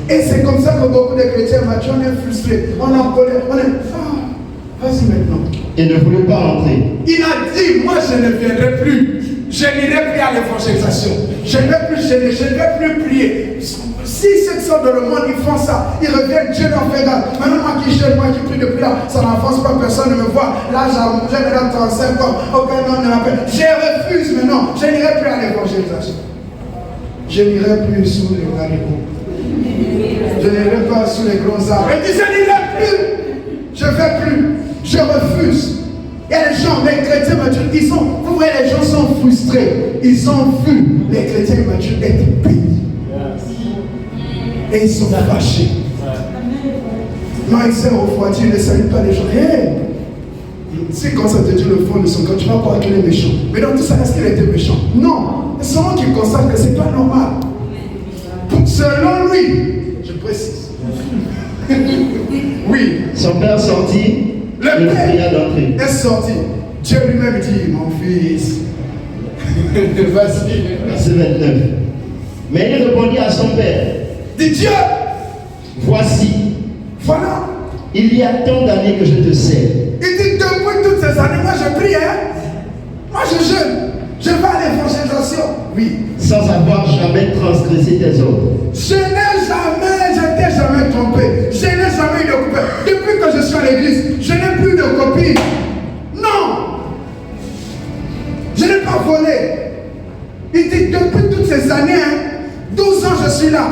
Et c'est comme ça que beaucoup de chrétiens, Mathieu, on est frustrés, on est en colère, on est... Ah, vas-y maintenant. Et ne voulait pas entrer. Il a dit, moi je ne viendrai plus. Je n'irai plus à l'évangélisation. Je ne vais plus gêner, je ne vais plus prier. Si ceux qui sont dans le monde, ils font ça, ils reviennent, Dieu leur fait grâce. Maintenant, moi qui gêne, moi qui prie depuis là, ça n'avance pas, personne ne me voit. Là, j'ai maintenant 35 ans, aucun homme ne m'appelle. Je refuse maintenant, je n'irai plus à l'évangélisation. Je n'irai plus sous les haricots. Je n'irai pas sous les grands arbres. Il dit, je n'irai plus. Je ne vais plus. Je refuse. Il y a des gens, les chrétiens matures, vous voyez, les gens sont frustrés. Ils ont vu les chrétiens matures être bénis. Et ils sont fâchés. Non, ils sont refroidis, ils ne saluent pas les gens. Hey! C'est quand ça te dit le fond de son cœur, tu vas croire qu'il est méchant. Mais dans tout ça, est-ce qu'il était méchant? Non. C'est seulement qu'il constate que ce n'est pas normal. Selon lui, je précise. Oui. Son père sortit, Le pria d'entrer. Père est sorti. Dieu lui-même dit, mon fils. Vas-y. Verset 29. Mais il répondit à son père. Dit Dieu. Voici. Voilà. Il y a tant d'années que je te sais. Il dit, depuis toutes ces années, moi je prie, hein. Moi je jeûne. Je vais à l'évangélisation. Oui. Sans avoir jamais transgressé tes ordres. Je t'ai jamais trompé. Je n'ai jamais eu de copain. Depuis que je suis à l'église, je n'ai plus de copine. Non. Je n'ai pas volé. Il dit, depuis toutes ces années, 12 ans je suis là.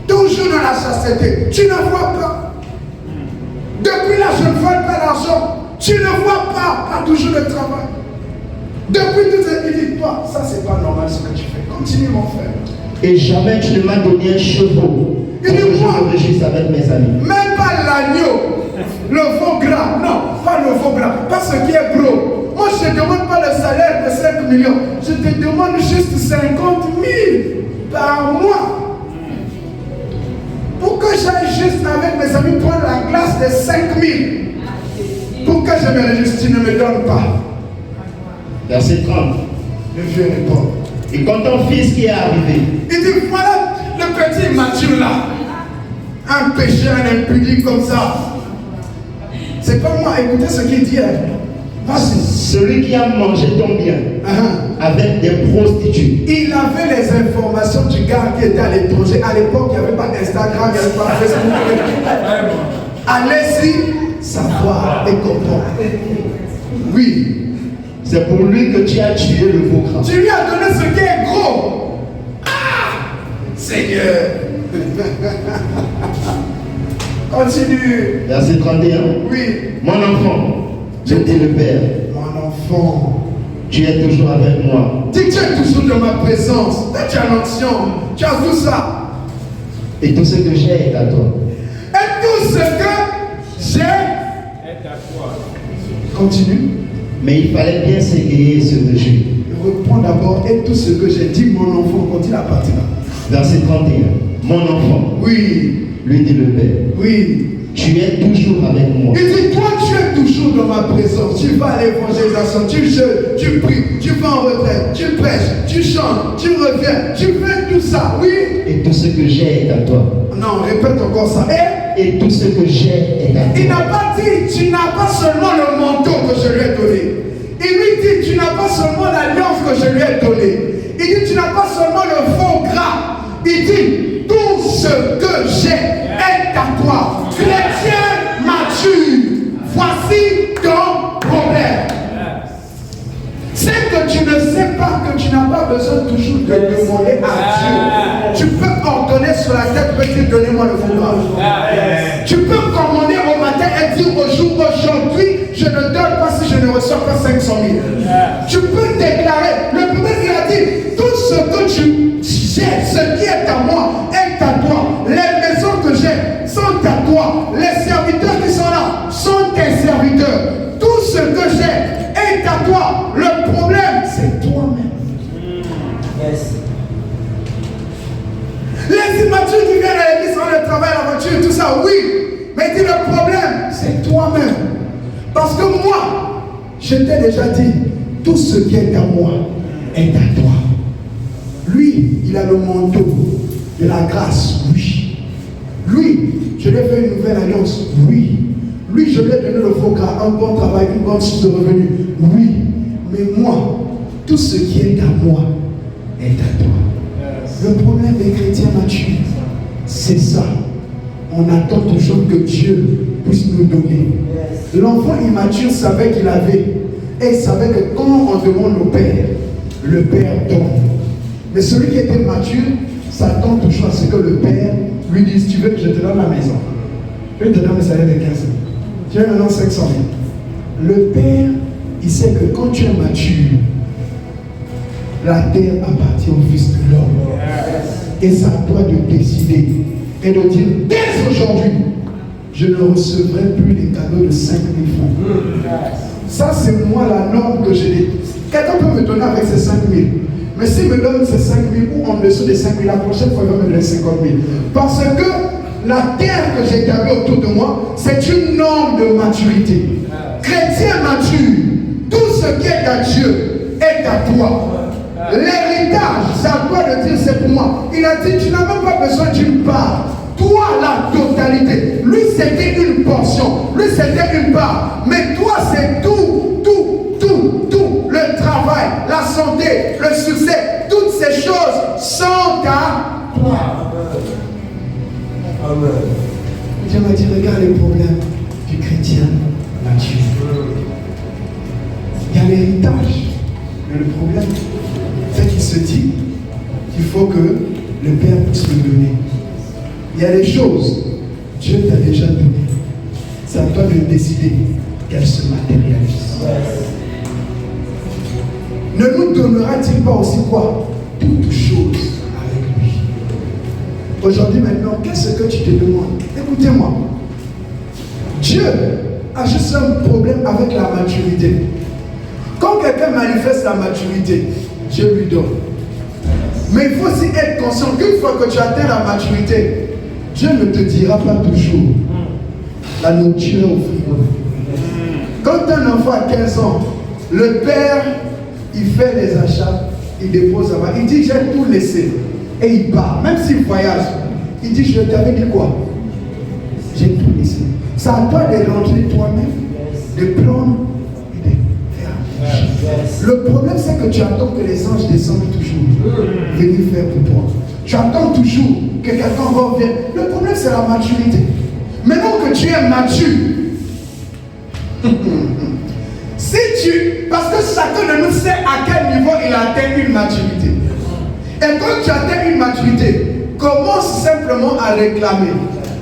Toujours dans la chasteté. Tu ne vois pas. Depuis là, je ne vole pas l'argent. Tu ne vois pas toujours le travail. Depuis tout ça, il dit, toi, ça c'est pas normal ce que tu fais. Continue mon frère. Et jamais tu ne m'as donné un chevaux. Il dit, je me réjouisse avec mes amis. Même pas l'agneau, le veau gras. Non, pas le veau gras. Pas ce qui est gros. Moi, je ne te demande pas le salaire de 5 millions. Je te demande juste 50 000 par mois. Pour que j'aille juste avec mes amis prendre la glace de 5 000. Pour que je me réjouisse, tu ne me donnes pas. Verset 30. Le vieux répond. Et quand ton fils qui est arrivé, il dit, voilà le petit Mathieu là. Un pécheur, un impudique comme ça. C'est pas moi, écoutez ce qu'il dit. Vas-y. Celui qui a mangé ton bien avec des prostituées. Il avait les informations du gars qui était à l'étranger. À l'époque, il n'y avait pas d'Instagram, il n'y avait pas Facebook. Allez-y, savoir et comprendre. Oui. C'est pour lui que tu as tué le veau gras. Tu lui as donné ce qui est gros. Ah, Seigneur. Continue. Verset 31. Oui. Mon enfant, je dis le Père. Mon enfant. Tu es toujours avec moi. Dis que tu es toujours dans ma présence. Tu as l'onction. Tu as tout ça. Et tout ce que j'ai est à toi. Et tout ce que j'ai est à toi. Continue. Mais il fallait bien s'égayer et se réjouir. Je reprends d'abord, et tout ce que j'ai dit, mon enfant, continue à partir là. Verset 31. Mon enfant. Oui. Lui dit le Père. Oui. Tu es toujours avec moi. Il dit, toi, tu es toujours dans ma présence. Tu vas à l'évangélisation, tu jeûnes, tu pries, tu vas en retraite, tu prêches, tu chantes, tu reviens, tu fais tout ça. Oui. Et tout ce que j'ai est à toi. Non, répète encore ça. Et tout ce que j'ai est à toi. Il n'a pas dit, tu n'as pas seulement le manteau que je lui ai donné. Il lui dit, tu n'as pas seulement l'alliance que je lui ai donnée. Il dit, tu n'as pas seulement le faux gras. Il dit, tout ce que j'ai est à toi. Chrétien mature, voici ton problème. C'est que tu ne sais pas que tu n'as pas besoin toujours de demander à Dieu. Tu peux ordonner sur la tête, tu peux dire donnez-moi le fourrage. Tu peux commander au matin et dire au jour aujourd'hui, je ne donne pas si je ne reçois pas 500 000. Tu peux déclarer, le prophète il a dit, tout ce que tu j'ai, ce qui est à moi est à toi. Les maisons que j'ai sont à toi. Les serviteurs qui sont là sont tes serviteurs. Tout ce que j'ai est à toi. Le problème, c'est toi-même. Les immatures qui viennent à l'église, on le travail, la voiture, tout ça, oui. Mais dit le problème, c'est toi-même. Parce que moi, je t'ai déjà dit, tout ce qui est à moi est à toi. Lui, il a le manteau de la grâce, oui. Lui, je lui ai fait une nouvelle alliance, oui. Lui, je lui ai donné le vocat, un bon travail, une bonne source de revenus, oui. Mais moi, tout ce qui est à moi est à toi. Le problème des chrétiens matures, c'est ça. On attend toujours que Dieu puisse nous donner. L'enfant immature savait qu'il avait, et il savait que quand on demande au Père, le Père donne. Mais celui qui était mature s'attend toujours à ce que le Père lui dise, tu veux que je te donne la maison, je te donne le salaire de 15 000, tu veux maintenant 500 000. Le Père, il sait que quand tu es mature, la terre appartient au Fils de l'homme. Et c'est à toi de décider et de dire, dès aujourd'hui, je ne recevrai plus les cadeaux de 5 000 francs. Ça, c'est moi la norme que j'ai. Quelqu'un peut me donner avec ces 5 000. Mais s'il me donne ces 5 000 ou en dessous des 5 000, la prochaine fois, il va me donner 50 000. Parce que la terre que j'ai établie autour de moi, c'est une norme de maturité. Chrétien mature, tout ce qui est à Dieu est à toi. L'héritage, c'est à toi de dire c'est pour moi. Il a dit, tu n'as même pas besoin d'une part. Toi, la totalité. Lui, c'était une portion. Lui, c'était une part. Mais toi, c'est tout. Le travail, la santé, le succès, toutes ces choses sont à toi. Amen. Dieu m'a dit, regarde les problèmes du chrétien mature. Il y a l'héritage. Mais le problème, c'est qu'il se dit qu'il faut que le Père puisse me donner. Il y a des choses, Dieu t'a déjà donné. C'est à toi de décider qu'elles se matérialisent. Ne nous donnera-t-il pas aussi quoi? Toutes choses avec lui. Aujourd'hui maintenant, qu'est-ce que tu te demandes? Écoutez-moi. Dieu a juste un problème avec la maturité. Quand quelqu'un manifeste la maturité, Dieu lui donne. Mais il faut aussi être conscient qu'une fois que tu atteins la maturité, Dieu ne te dira pas toujours la nourriture au frigo. Quand un enfant a 15 ans, le père, il fait les achats, il dépose là-bas, il dit j'ai tout laissé. Et il part, même s'il voyage, il dit je t'avais dit quoi? J'ai tout laissé. C'est à toi de rentrer toi-même, de prendre et de faire. Le problème c'est que tu attends que les anges descendent toujours, venir faire pour toi. Tu attends toujours que quelqu'un revienne. Le problème c'est la maturité. Maintenant que tu es mature, parce que chacun de nous sait à quel niveau il atteint une maturité. Et quand tu atteins une maturité, commence simplement à réclamer.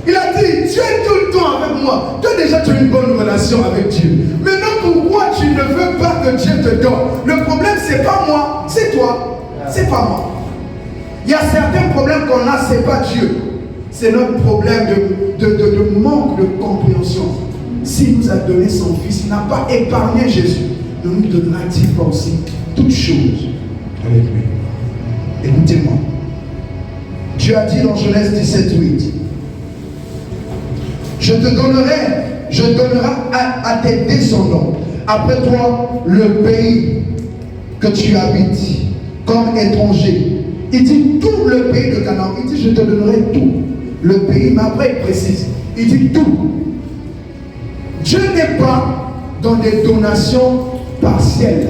Il a dit, tu es tout le temps avec moi. Toi déjà tu as une bonne relation avec Dieu. Maintenant pourquoi tu ne veux pas que Dieu te donne? Le problème c'est pas moi, c'est toi. C'est pas moi. Il y a certains problèmes qu'on a, c'est pas Dieu. C'est notre problème de manque de compréhension. S'il nous a donné son Fils, il n'a pas épargné Jésus. Ne nous donnera-t-il pas aussi toutes choses avec lui? Écoutez-moi. Dieu a dit dans Genèse 17:8, je donnerai à tes descendants, après toi, le pays que tu habites comme étranger. Il dit tout le pays de Canaan. Il dit je te donnerai tout le pays, mais après il précise. Il dit tout. Dieu n'est pas dans des donations partielles.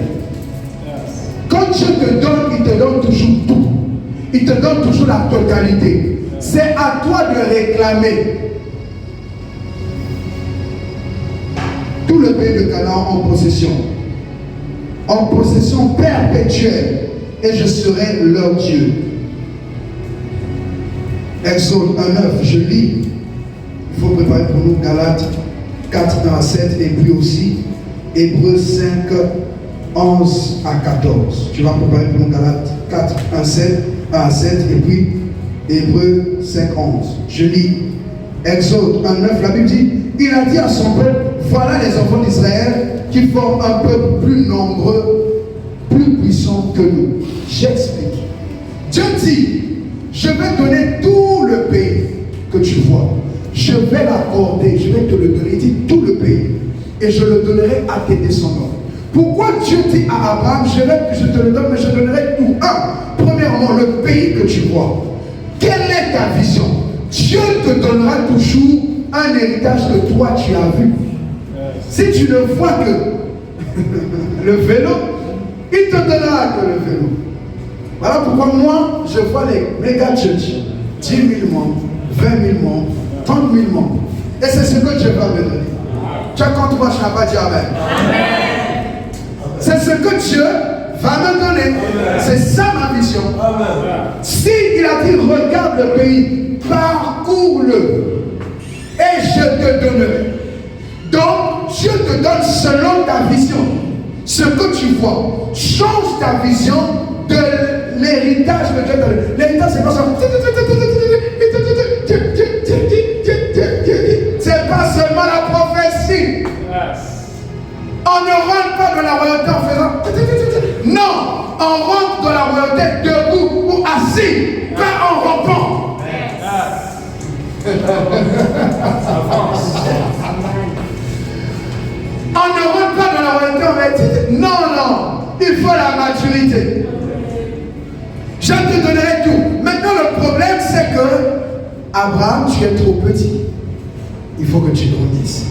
Quand Dieu te donne, il te donne toujours tout. Il te donne toujours la totalité. c'est à toi de réclamer. Tout le pays de Canaan en possession perpétuelle, et je serai leur Dieu. Exode 1:9, je lis. Il faut préparer pour nous Galates 4:1-7 et puis aussi Hébreux 5:11 à 14. Tu vas préparer pour nous Galates 4:1-7 et puis Hébreux 5:11. Je lis Exode 1:9, la Bible dit, il a dit à son peuple, voilà les enfants d'Israël qui forment un peuple plus nombreux, plus puissant que nous. J'explique. Dieu dit, je vais donner tout le pays que tu vois. Je vais l'accorder, je vais te le donner. Il dit tout le pays. Et je le donnerai à tes descendants. Pourquoi Dieu dit à Abraham, je te le donne, mais je donnerai tout. Premièrement, le pays que tu vois. Quelle est ta vision? Dieu te donnera toujours un héritage que toi tu as vu. Si tu ne vois que le vélo, il te donnera que le vélo. Voilà pourquoi moi, je vois les méga church, 10 000 membres, 20 000 membres, 30 000 membres. Et c'est ce que Dieu va me donner. Tu as compris, moi, je n'ai pas dit Amen. C'est ce que Dieu va me donner. C'est ça ma vision. Si il a dit, regarde le pays, parcours-le, et je te donnerai. Donc, Dieu te donne selon ta vision. Ce que tu vois, change ta vision de l'héritage que Dieu te donne. L'héritage, c'est pas ça. C'est pas seulement la prophétie. On ne rentre pas dans la royauté en faisant. Non, on rentre dans la royauté debout ou assis, pas en rampant. On ne rentre pas dans la royauté en médite. Non, il faut la maturité. Je te donnerai tout. Maintenant, le problème, c'est que Abraham, tu es trop petit. Il faut que tu grandisses.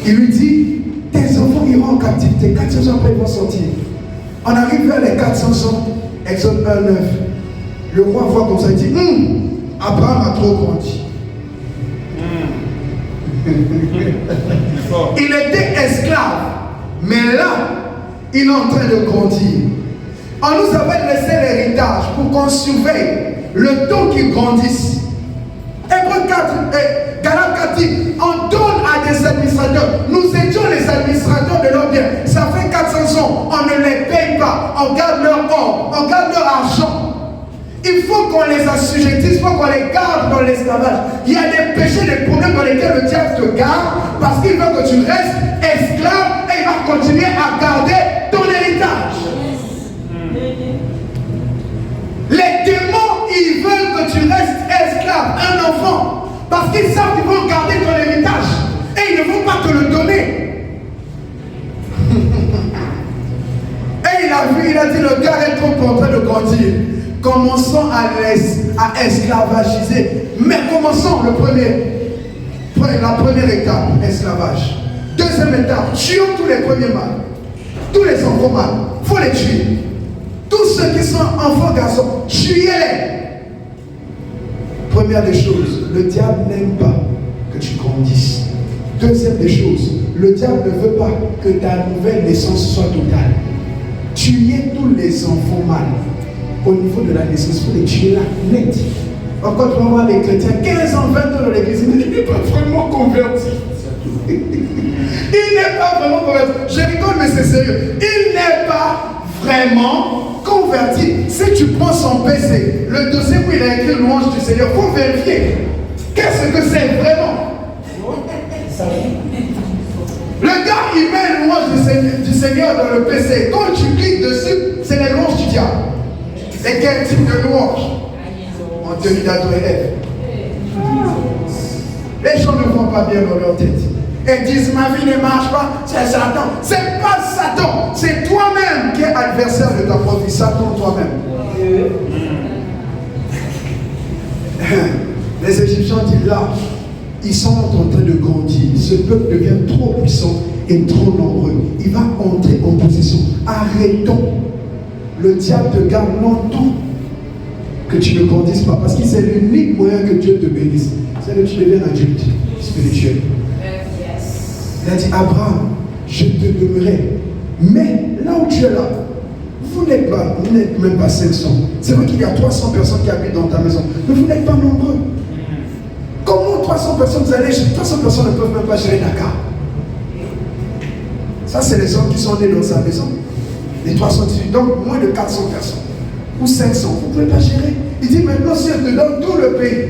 Il lui dit, tes enfants iront en captivité. 400 ans après, ils vont sortir. On arrive vers les 400 ans, Exode 1:9. Le roi voit comme ça, il dit, Abraham a trop grandi. Il était esclave, mais là, il est en train de grandir. On nous avait laissé l'héritage pour qu'on surveille le temps qu'il grandisse. Hébreux 4, Galates 4 dit, on donne à des administrateurs. Nous étions les administrateurs de leurs biens. Ça fait 400 ans, on ne les paye pas. On garde leur or, on garde leur argent. Il faut qu'on les assujettisse, il faut qu'on les garde dans l'esclavage. Il y a des péchés, des problèmes dans lesquels le diable te garde parce qu'il veut que tu restes esclave et il va continuer à garder ton héritage. Les démons, ils veulent que tu restes esclave, un enfant, parce qu'ils savent qu'ils vont garder ton héritage et ils ne vont pas te le donner. Et il a vu, il a dit, le gars est trop en train de grandir. Commençons à esclavagiser. Mais commençons la première étape, esclavage. Deuxième étape, tuons tous les premiers mâles. Tous les enfants mâles, il faut les tuer. Tous ceux qui sont enfants garçons, tuez-les. Première des choses, le diable n'aime pas que tu grandisses. Deuxième des choses, le diable ne veut pas que ta nouvelle naissance soit totale. Tuez tous les enfants mâles. Au niveau de la naissance, il faut les tuer là, net. Encore tu vas voir les chrétiens, 15 ans, 20 ans dans l'église, il n'est pas vraiment converti. Il n'est pas vraiment converti. Je rigole, mais c'est sérieux. Il n'est pas vraiment converti. Si tu prends son PC, le dossier où il a écrit louange du Seigneur, il faut vérifier. Qu'est-ce que c'est vraiment? Le gars, il met louange du Seigneur dans le PC. Quand tu cliques dessus, c'est les louanges du diable. Et quel type de louange? En tenue d'adorer. Les gens ne vont pas bien dans leur tête. Et disent, ma vie ne marche pas, c'est Satan. C'est pas Satan, c'est toi-même qui es adversaire de ta propre vie. Satan toi-même. Les Égyptiens disent là, ils sont en train de grandir. Ce peuple devient trop puissant et trop nombreux. Il va entrer en possession. Arrêtons. Le diable te garde longtemps que tu ne grandisses pas. Parce que c'est l'unique moyen que Dieu te bénisse. C'est que tu deviennes adulte spirituel. Il a dit, Abraham, je te donnerai. Mais là où tu es là, vous n'êtes même pas 500. C'est vrai qu'il y a 300 personnes qui habitent dans ta maison. Mais vous n'êtes pas nombreux. Comment 300 personnes, 300 personnes ne peuvent même pas gérer Dakar? Ça, c'est les hommes qui sont nés dans sa maison. Les 318, donc moins de 400 personnes. Ou 500, vous ne pouvez pas gérer. Il dit maintenant, si je te donne tout le pays,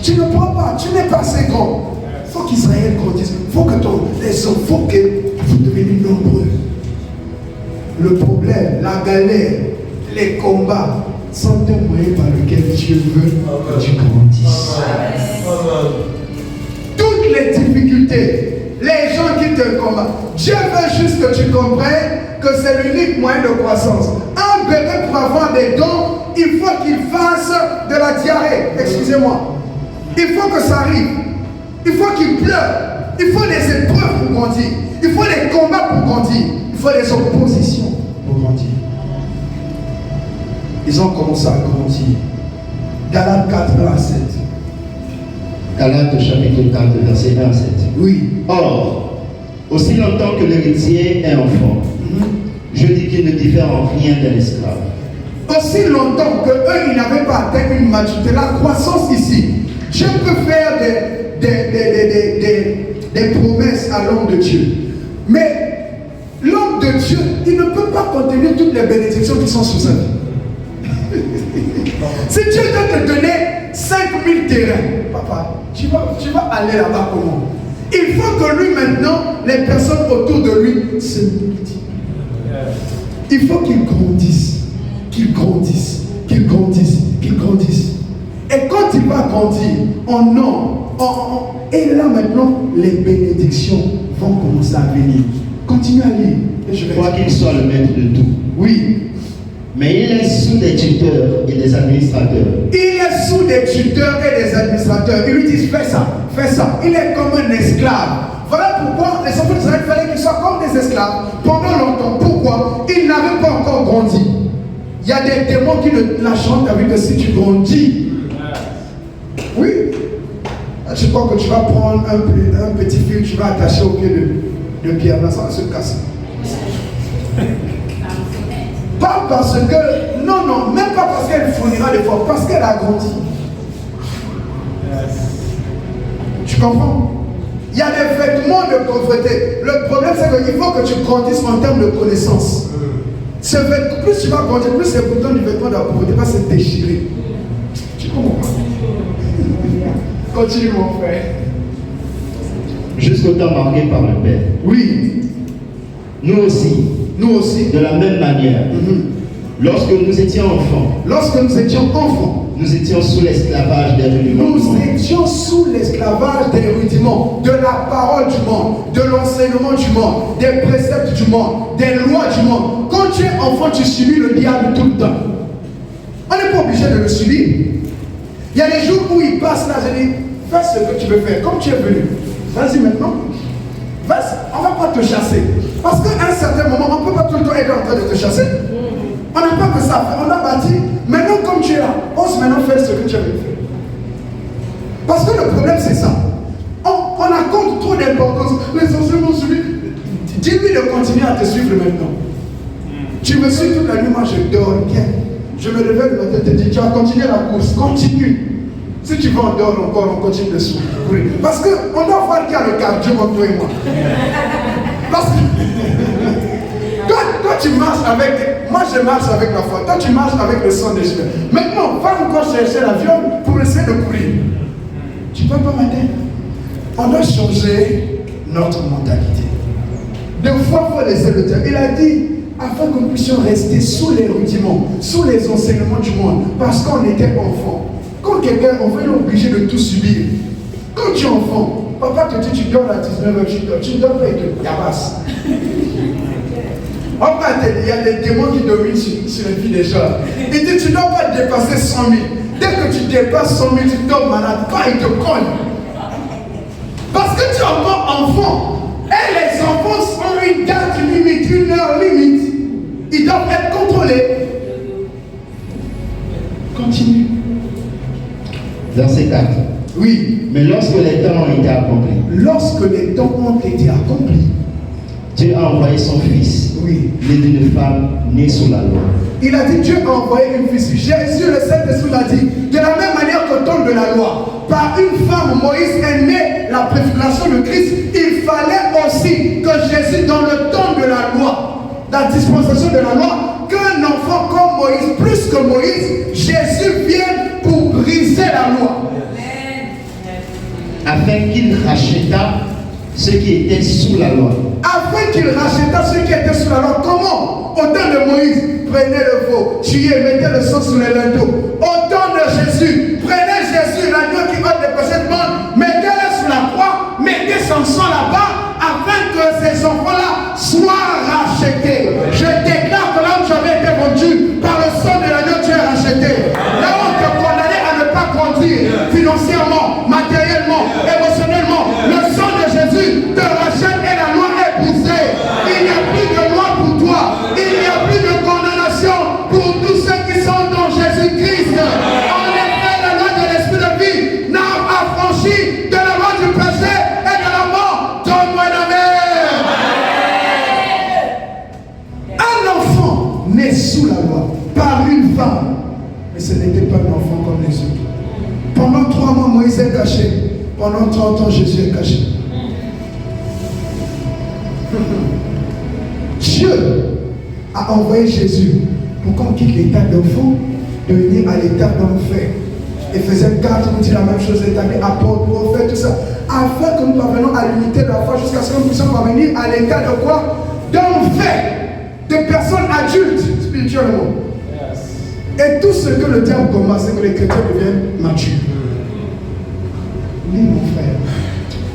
tu ne prends pas, tu n'es pas assez grand. Il faut qu'Israël grandisse. Il faut que les hommes, il faut que vous deveniez nombreux. Le problème, la galère, les combats sont des moyens par lesquels Dieu veut que tu grandisses. Toutes les difficultés, les gens qui te combattent, Dieu veut juste que tu comprennes que c'est l'unique moyen de croissance. Un bébé pour avoir des dons, il faut qu'il fasse de la diarrhée. Excusez-moi. Il faut que ça arrive. Il faut qu'il pleure. Il faut des épreuves pour grandir. Il faut des combats pour grandir. Il faut des oppositions pour grandir. Ils ont commencé à grandir. Galates 4, 1 à 7. Galates chapitre 4, verset 1 à 7. Oui. Or, aussi longtemps que l'héritier est enfant, je dis qu'il ne diffère en rien d'un esclave. Aussi longtemps que eux, ils n'avaient pas atteint une maturité, la croissance ici, Dieu peut faire des promesses à l'homme de Dieu. Mais l'homme de Dieu, il ne peut pas contenir toutes les bénédictions qui sont sous sa vie. Si Dieu doit te donner 5000 terrains, papa, tu vas aller là-bas comment? Il faut que lui maintenant, les personnes autour de lui se multiplient. Il faut qu'il grandisse, qu'il grandisse, qu'il grandisse, qu'il grandisse. Et quand il va grandir, et là maintenant, les bénédictions vont commencer à venir. Continue à lire. Je crois qu'il soit le maître de tout. Oui. Mais il est sous des tuteurs et des administrateurs. Il est sous des tuteurs et des administrateurs. Ils lui disent fais ça, fais ça. Il est comme un esclave. Voilà pourquoi les enfants d'Israël fallait qu'ils soient comme des esclaves pendant longtemps. Pourquoi? Ils n'avaient pas encore grandi. Il y a des démons qui ne la chantent avec que si tu grandis. Oui. Je crois que tu vas prendre un petit fil, tu vas attacher au pied de Pierre. Là, ça va se casser. Pas parce que, non, même pas parce qu'elle fournira l'effort, parce qu'elle a grandi. Tu comprends? Il y a des vêtements de pauvreté. Le problème, c'est qu'il faut que tu grandisses en termes de connaissance. Plus tu vas grandir, plus c'est pourtant du vêtement de la pauvreté va se déchirer. Tu comprends? Continue, mon frère. Jusqu'au temps marqué par le Père. Oui. Nous aussi, de la même manière, lorsque nous étions enfants, nous étions sous l'esclavage des rudiments. Nous étions sous l'esclavage des rudiments, de la parole du monde, de l'enseignement du monde, des préceptes du monde, des lois du monde. Quand tu es enfant, tu subis le diable tout le temps. On n'est pas obligé de le subir. Il y a des jours où il passe là, je dis, fais ce que tu veux faire, comme tu es venu. Vas-y maintenant. Vas-y, on ne va pas te chasser. Parce qu'à un certain moment, on ne peut pas tout le temps être en train de te chasser. On n'a pas que ça, on a bâti. Maintenant, comme tu es là, ose maintenant faire ce que tu as fait. Parce que le problème, c'est ça. On accorde trop d'importance. Les enseignements suivis. Dis-lui de continuer à te suivre maintenant. Tu me suis toute la nuit, moi je dors bien. Je me réveille le matin et te dis, tu vas continuer la course, continue. Si tu veux en dehors encore, on continue de suivre. Parce qu'on doit voir qu'il y a le cardio entre toi et moi. Parce que toi tu marches avec, moi je marche avec la foi, toi tu marches avec le sang des cheveux. Maintenant, va encore chercher l'avion pour essayer de courir. Tu peux pas m'aider? On doit changer notre mentalité. Des fois, il faut laisser le temps. Il a dit, afin que nous puissions rester sous les rudiments, sous les enseignements du monde, parce qu'on était enfant. Quand quelqu'un on est obligé de tout subir. Quand tu es enfant, papa te dit tu dors à 19h, tu dors pas et te yabasse. Il y a des démons qui dominent sur les vies des gens. Il dit tu ne dois pas dépasser 100 000. Dès que tu dépasses 100 000, tu tombes malade. Pas il te cogne. Parce que tu es encore enfant. Et les enfants ont une date limite, une heure limite. Ils doivent être contrôlés. Continue. Verset 4. Oui. Mais lorsque les temps ont été accomplis, Lorsque les temps ont été accomplis, Dieu a envoyé son Fils, oui. né d'une femme née sous la loi. Il a dit, Dieu a envoyé une fils. Jésus, le Saint-Esprit l'a dit, de la même manière qu'au temps de la loi, par une femme, Moïse est né, la préfiguration de Christ, il fallait aussi que Jésus, dans le temps de la loi, la dispensation de la loi, qu'un enfant comme Moïse, plus que Moïse, Jésus vienne pour briser la loi. Afin qu'il racheta ceux qui étaient sous la loi. Afin qu'il racheta ceux qui étaient sous la loi. Comment? Au temps de Moïse, prenez le veau, tuez, mettez le sang sur les linteaux. Au temps de Jésus, prenez Jésus, l'agneau qui ôte les péchés du monde, mettez-le sur la croix, mettez son sang là-bas, afin que ces enfants-là soient rachetés. Je déclare que là où tu avais été vendu, par le sang de l'agneau, tu es racheté. Là où tu es condamné à ne pas conduire, financièrement, matériellement, émotionnellement, le sang de Jésus te rachète et la loi est brisée. Il n'y a plus de loi pour toi. Il n'y a plus de condamnation pour tous ceux qui sont dans Jésus-Christ. En effet, la loi de l'esprit de vie n'a affranchi de la loi du péché et de la mort. Donne-moi un amen. Un enfant né sous la loi par une femme, mais ce n'était pas un enfant comme les autres. Pendant 3 mois, Moïse est caché. Pendant 30 ans, Jésus est caché. Dieu a envoyé Jésus pour qu'on quitte l'état d'enfant, de venir à l'état d'enfer. Éphésiens 4 nous dit la même chose, établi apôtre, prophète, tout ça, afin que nous parvenions à l'unité de la foi jusqu'à ce que nous puissions parvenir à l'état de quoi? D'enfer, de personnes adultes spirituellement. Et tout ce que le diable commence, c'est que les chrétiens deviennent matures. Oui, mon frère.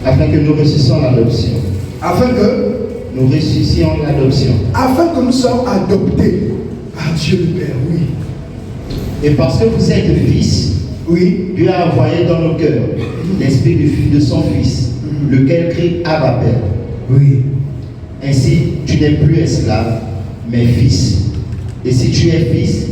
Afin que nous ressuscions l'adoption. Afin que nous ressuscions l'adoption. Afin que nous soyons adoptés par Dieu le Père, oui. Et parce que vous êtes fils, oui, Dieu a envoyé dans nos cœurs l'esprit de son Fils, lequel crie Abba Père. Oui. Ainsi, tu n'es plus esclave, mais fils. Et si tu es fils,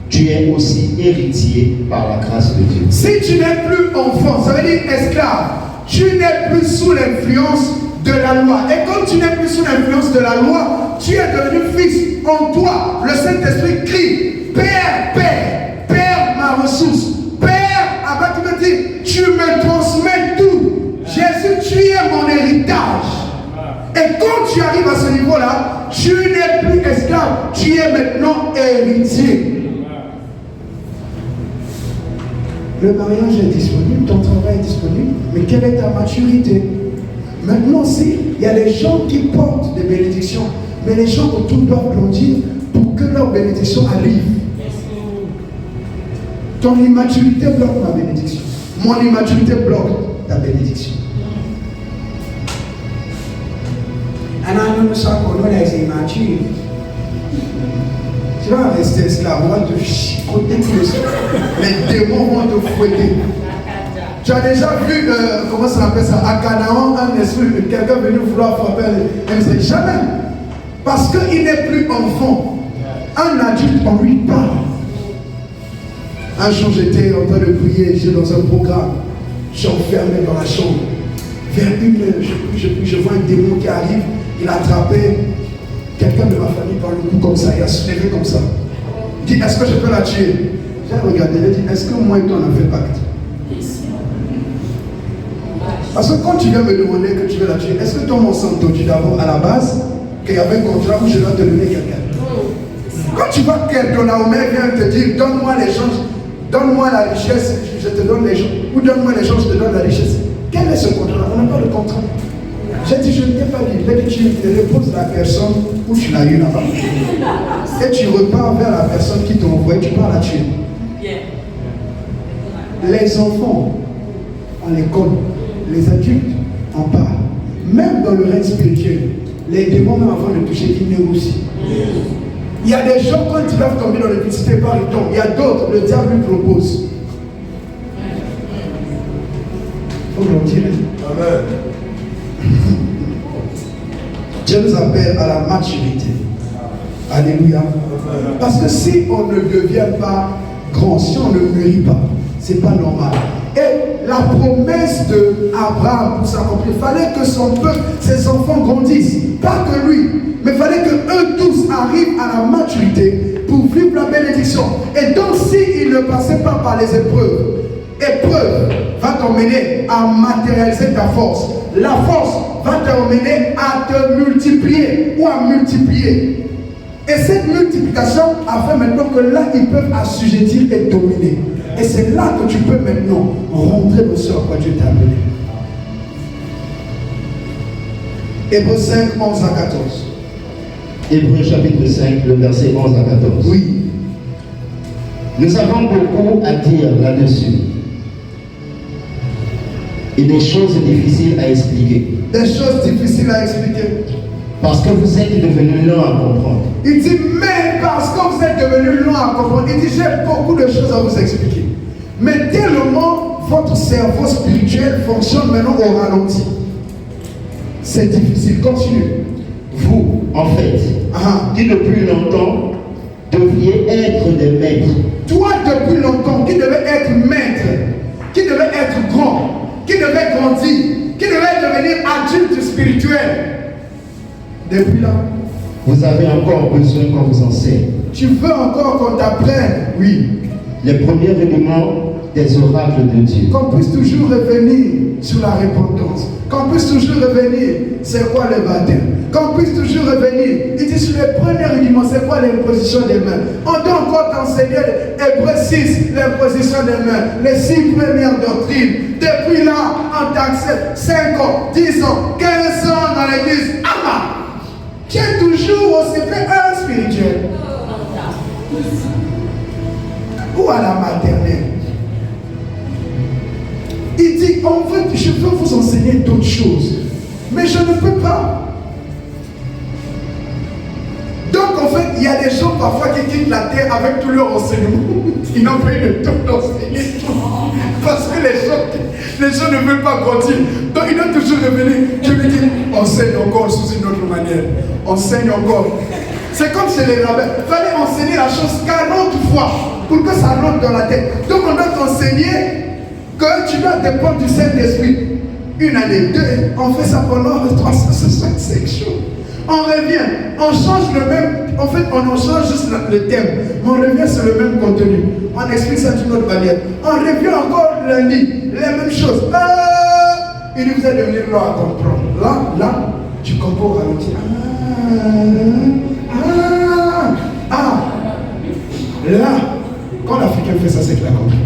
tu es aussi héritier par la grâce de Dieu. Si tu n'es plus enfant, ça veut dire esclave, tu n'es plus sous l'influence de la loi. Et comme tu n'es plus sous l'influence de la loi, tu es devenu fils. En toi, le Saint-Esprit crie, Père, Père, Père, ma ressource. Père, après tu me dis, tu me transmets tout. Jésus, tu es mon héritage. Et quand tu arrives à ce niveau-là, tu n'es plus esclave, tu es maintenant héritier. Le mariage est disponible, ton travail est disponible, mais quelle est ta maturité? Maintenant aussi, il y a les gens qui portent des bénédictions, mais les gens autour doivent grandir pour que leur bénédiction arrive. Ton immaturité bloque ma bénédiction. Mon immaturité bloque ta bénédiction. Alors nous sommes les immatures. Tu vas rester esclave, on va te chicoter tous les démons vont te fouetter. Tu as déjà vu, comment ça s'appelle ça, à Canaan, un esprit, quelqu'un venu vouloir frapper un esprit. Jamais. Parce qu'il n'est plus enfant. Un adulte, on lui parle. Un jour, j'étais en train de prier, j'étais dans un programme. Je suis enfermé dans la chambre. Vers 1h, je vois un démon qui arrive, il a attrapé quelqu'un de ma famille par le cou comme ça, il a soulevé comme ça. Il dit, est-ce que je peux la tuer? J'ai regardé, il a dit, est-ce que moi et toi on a fait pacte? Parce que quand tu viens me demander que tu veux la tuer, est-ce que toi, mon santo, tu d'abord à la base, qu'il y avait un contrat où je dois te donner quelqu'un? Quand tu vois que ton Naomi vient te dire, donne-moi les gens, donne-moi la richesse, je te donne les gens, ou donne-moi les gens, je te donne la richesse. Quel est ce contrat? On n'a pas de contrat. J'ai dit, je ne t'ai pas dit. J'ai dit, tu reposes la personne où tu l'as eu là-bas. Et tu repars vers la personne qui t'a envoyé, tu pars la tuer. Les enfants, on les connaît. Les adultes en parlent. Même dans le règne spirituel, les démons, même avant de toucher, ils négocient. Il y a des gens, quand ils doivent tomber dans l'électricité, par ils tombent. Il y a d'autres, le diable lui propose. Il faut le dire. Amen. Dieu nous appelle à la maturité. Alléluia. Parce que si on ne devient pas grand si on ne mûrit pas. C'est pas normal. Et la promesse d'Abraham pour s'accomplir, il fallait que son peuple, ses enfants grandissent. Pas que lui, mais il fallait que eux tous arrivent à la maturité pour vivre la bénédiction. Et donc, s'ils ne passaient pas par les épreuves, épreuve va t'emmener à matérialiser ta force. La force va t'emmener à te multiplier ou à multiplier. Et cette multiplication a fait maintenant que là, ils peuvent assujettir et dominer. Et c'est là que tu peux maintenant rentrer dans ce à quoi Dieu t'a appelé. Hébreux 5, 11 à 14. Hébreux chapitre 5, le verset 11 à 14. Oui. Nous avons beaucoup à dire là-dessus. Et des choses difficiles à expliquer. Des choses difficiles à expliquer. Parce que vous êtes devenus lents à comprendre. Il dit, mais parce que vous êtes devenus lents à comprendre, il dit, j'ai beaucoup de choses à vous expliquer. Mais tellement votre cerveau spirituel fonctionne maintenant au ralenti. C'est difficile. Continue. Vous, en fait, qui depuis longtemps deviez être des maîtres. Toi, depuis longtemps, qui devait être maître, qui devait être grand, qui devait grandir, qui devait devenir adulte spirituel. Depuis là, vous avez encore besoin qu'on vous enseigne. Tu veux encore qu'on t'apprenne? Oui. Les premiers rudiments des oracles de Dieu. Qu'on puisse toujours revenir sur la repentance. Qu'on puisse toujours revenir, c'est quoi le baptême? Qu'on puisse toujours revenir, il dit sur les premiers rudiments, c'est quoi l'imposition des mains? On doit encore t'enseigner Hébreux 6, l'imposition des mains, les 6 premières doctrines. Depuis là, on t'accepte 5 ans, 10 ans, 15 ans dans l'église. Ama! Tu es toujours au CP1 spirituel. Ou à la maternelle. Il dit, je veux vous enseigner d'autres choses. Mais je ne peux pas. Donc en fait, il y a des gens parfois qui quittent la terre avec tout leur enseignement. Ils n'ont pas eu le temps d'enseigner. Parce que les gens ne veulent pas grandir. Donc ils doivent toujours revenir. Je lui dis, enseigne encore sous une autre manière. Enseigne encore. C'est comme chez les rabbins. Il fallait enseigner la chose 40 fois pour que ça rentre dans la tête. Donc on doit t'enseigner que tu dois dépendre du Saint-Esprit. Une année, 2, on fait ça pendant 365 jours. On revient, on change le même, en fait on en change juste le thème, mais on revient sur le même contenu. On explique ça d'une autre manière. On revient encore lundi, les mêmes choses. Il dit, vous êtes devenu là à comprendre. Là, tu comprends au ralenti. Là, quand l'Africain fait ça, c'est qu'il a compris.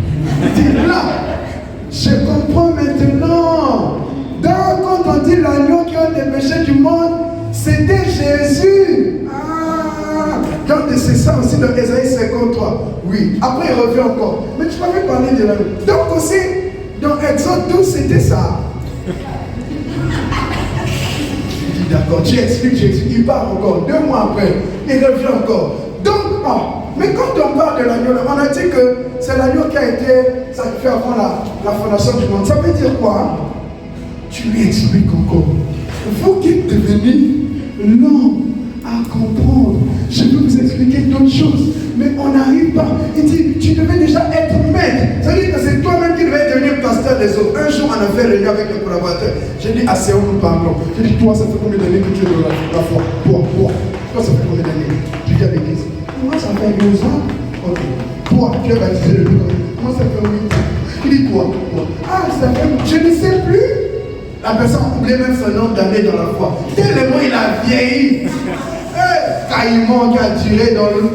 Il dit, là, je comprends maintenant. Donc, quand on dit l'agneau qui a les péchés du monde, c'était Jésus. Donc c'est ça aussi dans Ésaïe 53. Oui. Après il revient encore. Mais tu m'avais parlé de l'agneau. Donc aussi, dans Exode 12, c'était ça. Je dis d'accord, tu expliques. Il part encore. 2 mois après, il revient encore. Donc, mais quand on parle de l'agneau, on a dit que c'est l'agneau qui a été sacrifié avant la fondation du monde. Ça veut dire quoi? Tu lui expliques encore. Vous qui êtes devenus lents à comprendre, je peux vous expliquer d'autres choses, mais on n'arrive pas. Il dit, tu devais déjà être maître. Ça veut dire que c'est toi-même qui devais devenir pasteur des autres. Un jour, on a fait réunion avec le collaborateur. J'ai dit, assez où nous parlons. J'ai dit, toi, ça fait combien d'années que tu es dans la foi? Toi, ça fait combien d'années? Je dis à l'église, moi, ça fait 12 ans. Ok. Toi, tu es baptisé depuis combien? Moi, ça fait 8 ans. Il dit, toi. Ça fait, je ne sais plus. La personne a oublié même son nombre d'années dans la foi. Tellement il a vieilli. Caïman qui a tiré dans l'eau.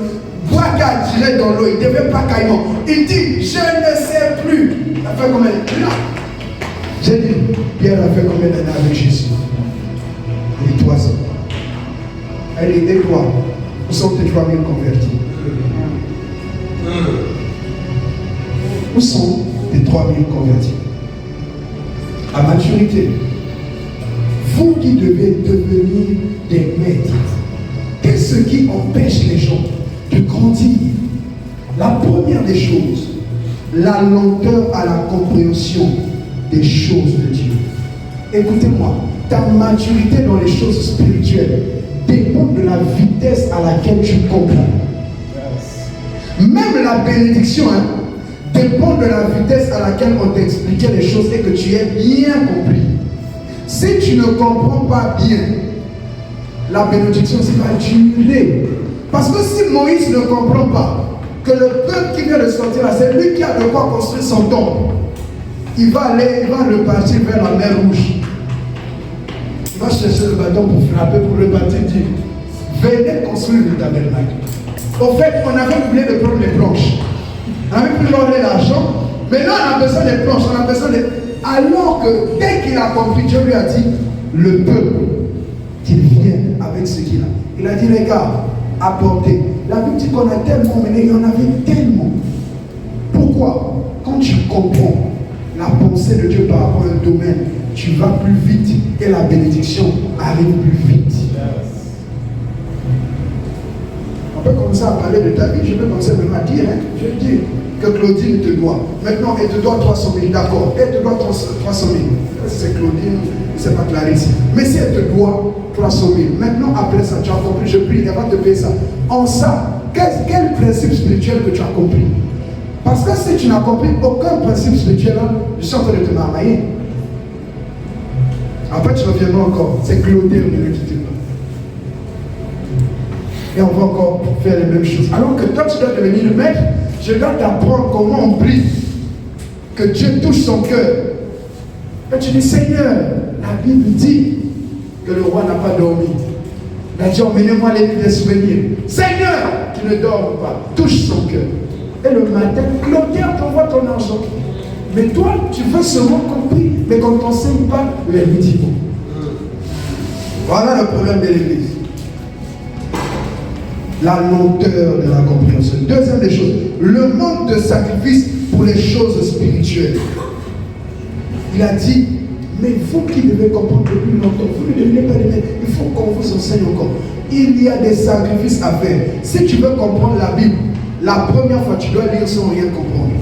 Bois qui a tiré dans l'eau. Il ne devait pas caïman. Il dit, je ne sais plus. Ça fait combien d'années? J'ai dit, Pierre a fait combien d'années avec Jésus? Il dit 3 ans. Elle dit, et toi? Où sont tes 3000 convertis? Où sont tes 3000 convertis? À maturité, vous qui devez devenir des maîtres, qu'est-ce qui empêche les gens de grandir? La première des choses, la lenteur à la compréhension des choses de Dieu. Écoutez-moi, ta maturité dans les choses spirituelles dépend de la vitesse à laquelle tu comprends. Même la bénédiction dépend de la vitesse à laquelle on t'expliquait les choses et que tu aies bien compris. Si tu ne comprends pas bien, la bénédiction va durer. Parce que si Moïse ne comprend pas que le peuple qui vient de sortir là, c'est lui qui a de quoi construire son temple, il va repartir vers la mer Rouge. Il va chercher le bâton pour frapper, pour repartir, dire venez construire le tabernacle. Au fait, on avait oublié de prendre les planches. On avait plus donné l'argent. Maintenant, on a besoin des planches, on a besoin de. Alors que dès qu'il a compris, Dieu lui a dit le peuple, qu'il vienne avec ce qu'il a. Il a dit les gars, apportez. La Bible dit qu'on a tellement mené, il y en avait tellement. Pourquoi? Quand tu comprends la pensée de Dieu par rapport à un domaine, tu vas plus vite et la bénédiction arrive plus vite. On peut commencer à parler de ta vie, je peux commencer même à dire, je dis que Claudine te doit. Maintenant, elle te doit 300 000, d'accord. Elle te doit 300 000. C'est Claudine, c'est pas Clarisse. Mais si elle te doit 300 000, maintenant après ça, tu as compris, je prie, elle va te payer ça. En ça, quel principe spirituel que tu as compris? Parce que si tu n'as compris aucun principe spirituel, je suis en train de te marmailler. Après, tu reviendras encore. C'est Claudine qui te doit. Et on va encore faire les mêmes choses. Alors que toi, tu dois devenir le maître. Je dois t'apprendre comment on prie. Que Dieu touche son cœur. Et tu dis, Seigneur, la Bible dit que le roi n'a pas dormi. Il a dit, emmenez-moi les livres des souvenirs. Seigneur, tu ne dors pas. Touche son cœur. Et le matin, Claudia t'envoie ton argent. Mais toi, tu veux seulement compris. Mais qu'on ne t'enseigne pas les rudiments. Voilà le problème de l'église. La lenteur de la compréhension. Deuxième des choses, le manque de sacrifice pour les choses spirituelles. Il a dit, mais vous qui devez comprendre depuis longtemps, vous ne devenez pas des maîtres, il faut qu'on vous enseigne encore. Il y a des sacrifices à faire. Si tu veux comprendre la Bible, la première fois, tu dois lire sans rien comprendre.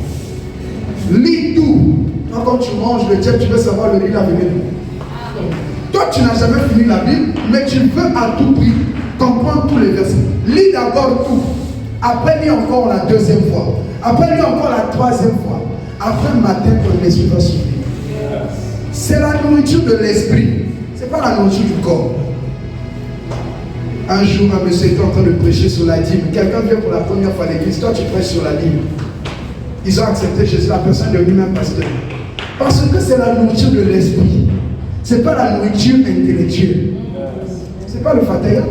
Lis tout. Quand tu manges le diable, tu veux savoir le riz la venir. Toi, tu n'as jamais fini la Bible, mais tu veux à tout prix comprendre tous les versets. Lis d'abord tout. Après, lis encore la deuxième fois. Après, lis encore la troisième fois. Après, matin, ton esprit va s'ouvrir. C'est la nourriture de l'esprit. Ce n'est pas la nourriture du corps. Un jour, un monsieur était en train de prêcher sur la dîme. Quelqu'un vient pour la première fois à l'église. Toi, tu prêches sur la dîme. Ils ont accepté Jésus. La personne est devenue même pasteur. Parce que c'est la nourriture de l'esprit. Ce n'est pas la nourriture intellectuelle. Ce n'est pas le fataya.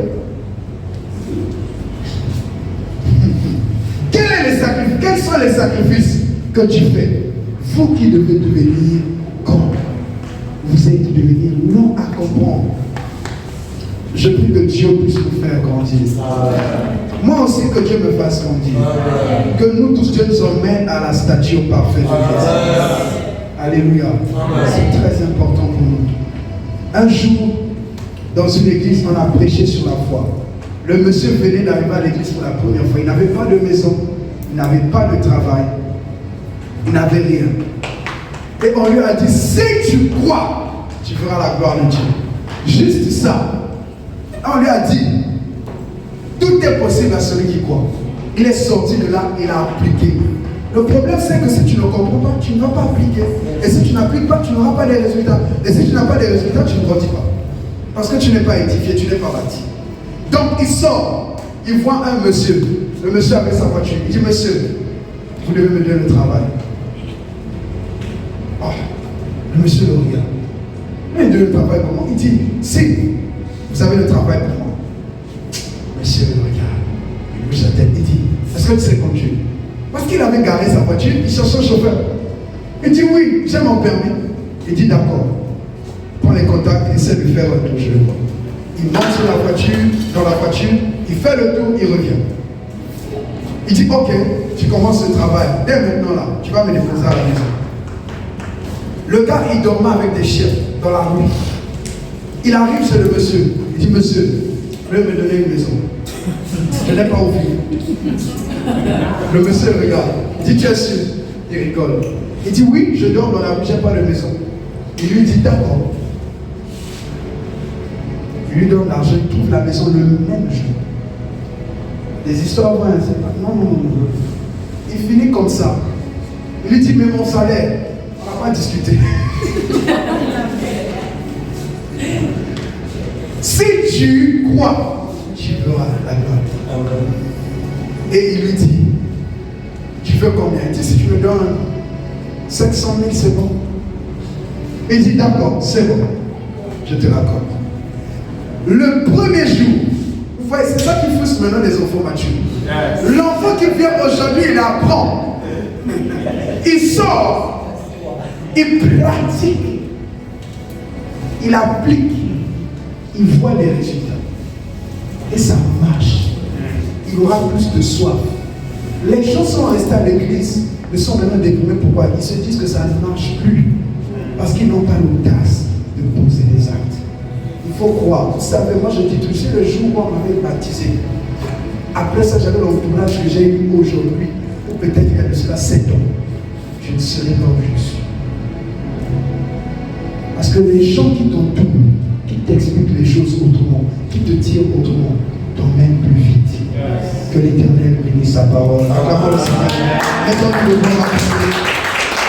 Quels sont les sacrifices que tu fais? Vous qui devez devenir comme vous êtes devenir non à comprendre. Je prie que Dieu puisse nous faire grandir. Moi aussi que Dieu me fasse grandir. Que nous tous Dieu nous emmène à la stature parfaite de Christ. Alléluia. C'est très important pour nous. Un jour, dans une église, on a prêché sur la foi. Le monsieur venait d'arriver à l'église pour la première fois. Il n'avait pas de maison, il n'avait pas de travail, il n'avait rien. Et on lui a dit, si tu crois, tu feras la gloire de Dieu. Juste ça. On lui a dit, tout est possible à celui qui croit. Il est sorti de là, il a appliqué. Le problème, c'est que si tu ne comprends pas, tu ne vas pas appliquer. Et si tu n'appliques pas, tu n'auras pas de résultats. Et si tu n'as pas de résultats, tu ne grandis pas. Parce que tu n'es pas édifié, tu n'es pas bâti. Donc il sort, il voit un monsieur. Le monsieur avec sa voiture. Il dit, monsieur, vous devez me donner le travail. Oh, le monsieur le regarde. Mais il donne le travail comment? Il dit, si, vous avez le travail pour moi. Monsieur le regarde. Il bouge la tête, il dit, est-ce que tu sais conduire? Parce qu'il avait garé sa voiture, il cherche un chauffeur. Il dit, oui, j'ai mon permis. Il dit, d'accord. Prends les contacts, il essaie de faire un tour, je le vois. Il monte sur la voiture, dans la voiture, il fait le tour, il revient. Il dit, ok, tu commences le travail. Dès maintenant là, tu vas me déposer à la maison. Le gars, il dormait avec des chiens dans la rue. Il arrive chez le monsieur. Il dit, monsieur, vous voulez me donner une maison? Je n'ai pas oublié. Le monsieur regarde. Il dit, tu es sûr? Il rigole. Il dit, oui, je dors dans la rue, je n'ai pas de maison. Il lui dit, d'accord. Il lui donne l'argent, il trouve la maison le même jour. Des histoires vraies, c'est pas. Non. il finit comme ça. Il lui dit, mais mon salaire, on va pas discuter. Si tu crois, tu verras la gloire. Et il lui dit, tu veux combien? Il dit, si tu me donnes 700 000, c'est bon. Il dit, d'accord, c'est bon. Je te l'accorde. Le premier jour, vous voyez, c'est ça qui frustre maintenant les enfants matures. Yes. L'enfant qui vient aujourd'hui, il apprend. Il sort. Il pratique. Il applique. Il voit les résultats. Et ça marche. Il aura plus de soif. Les gens sont restés à l'église, mais sont maintenant déprimés. Pourquoi? Ils se disent que ça ne marche plus. Parce qu'ils n'ont pas l'audace de poser des actes. Il faut croire. Vous savez, moi je dis tout, c'est le jour où on m'avait baptisé. Après ça, j'avais l'entourage que j'ai eu aujourd'hui, ou peut-être il y a de cela 7 ans. Je ne serai pas où je suis. Parce que les gens qui t'entourent, qui t'expliquent les choses autrement, qui te tirent autrement, t'emmènent plus vite. Que l'Éternel bénisse sa parole. Acclamons le Seigneur. Mettons-nous le bon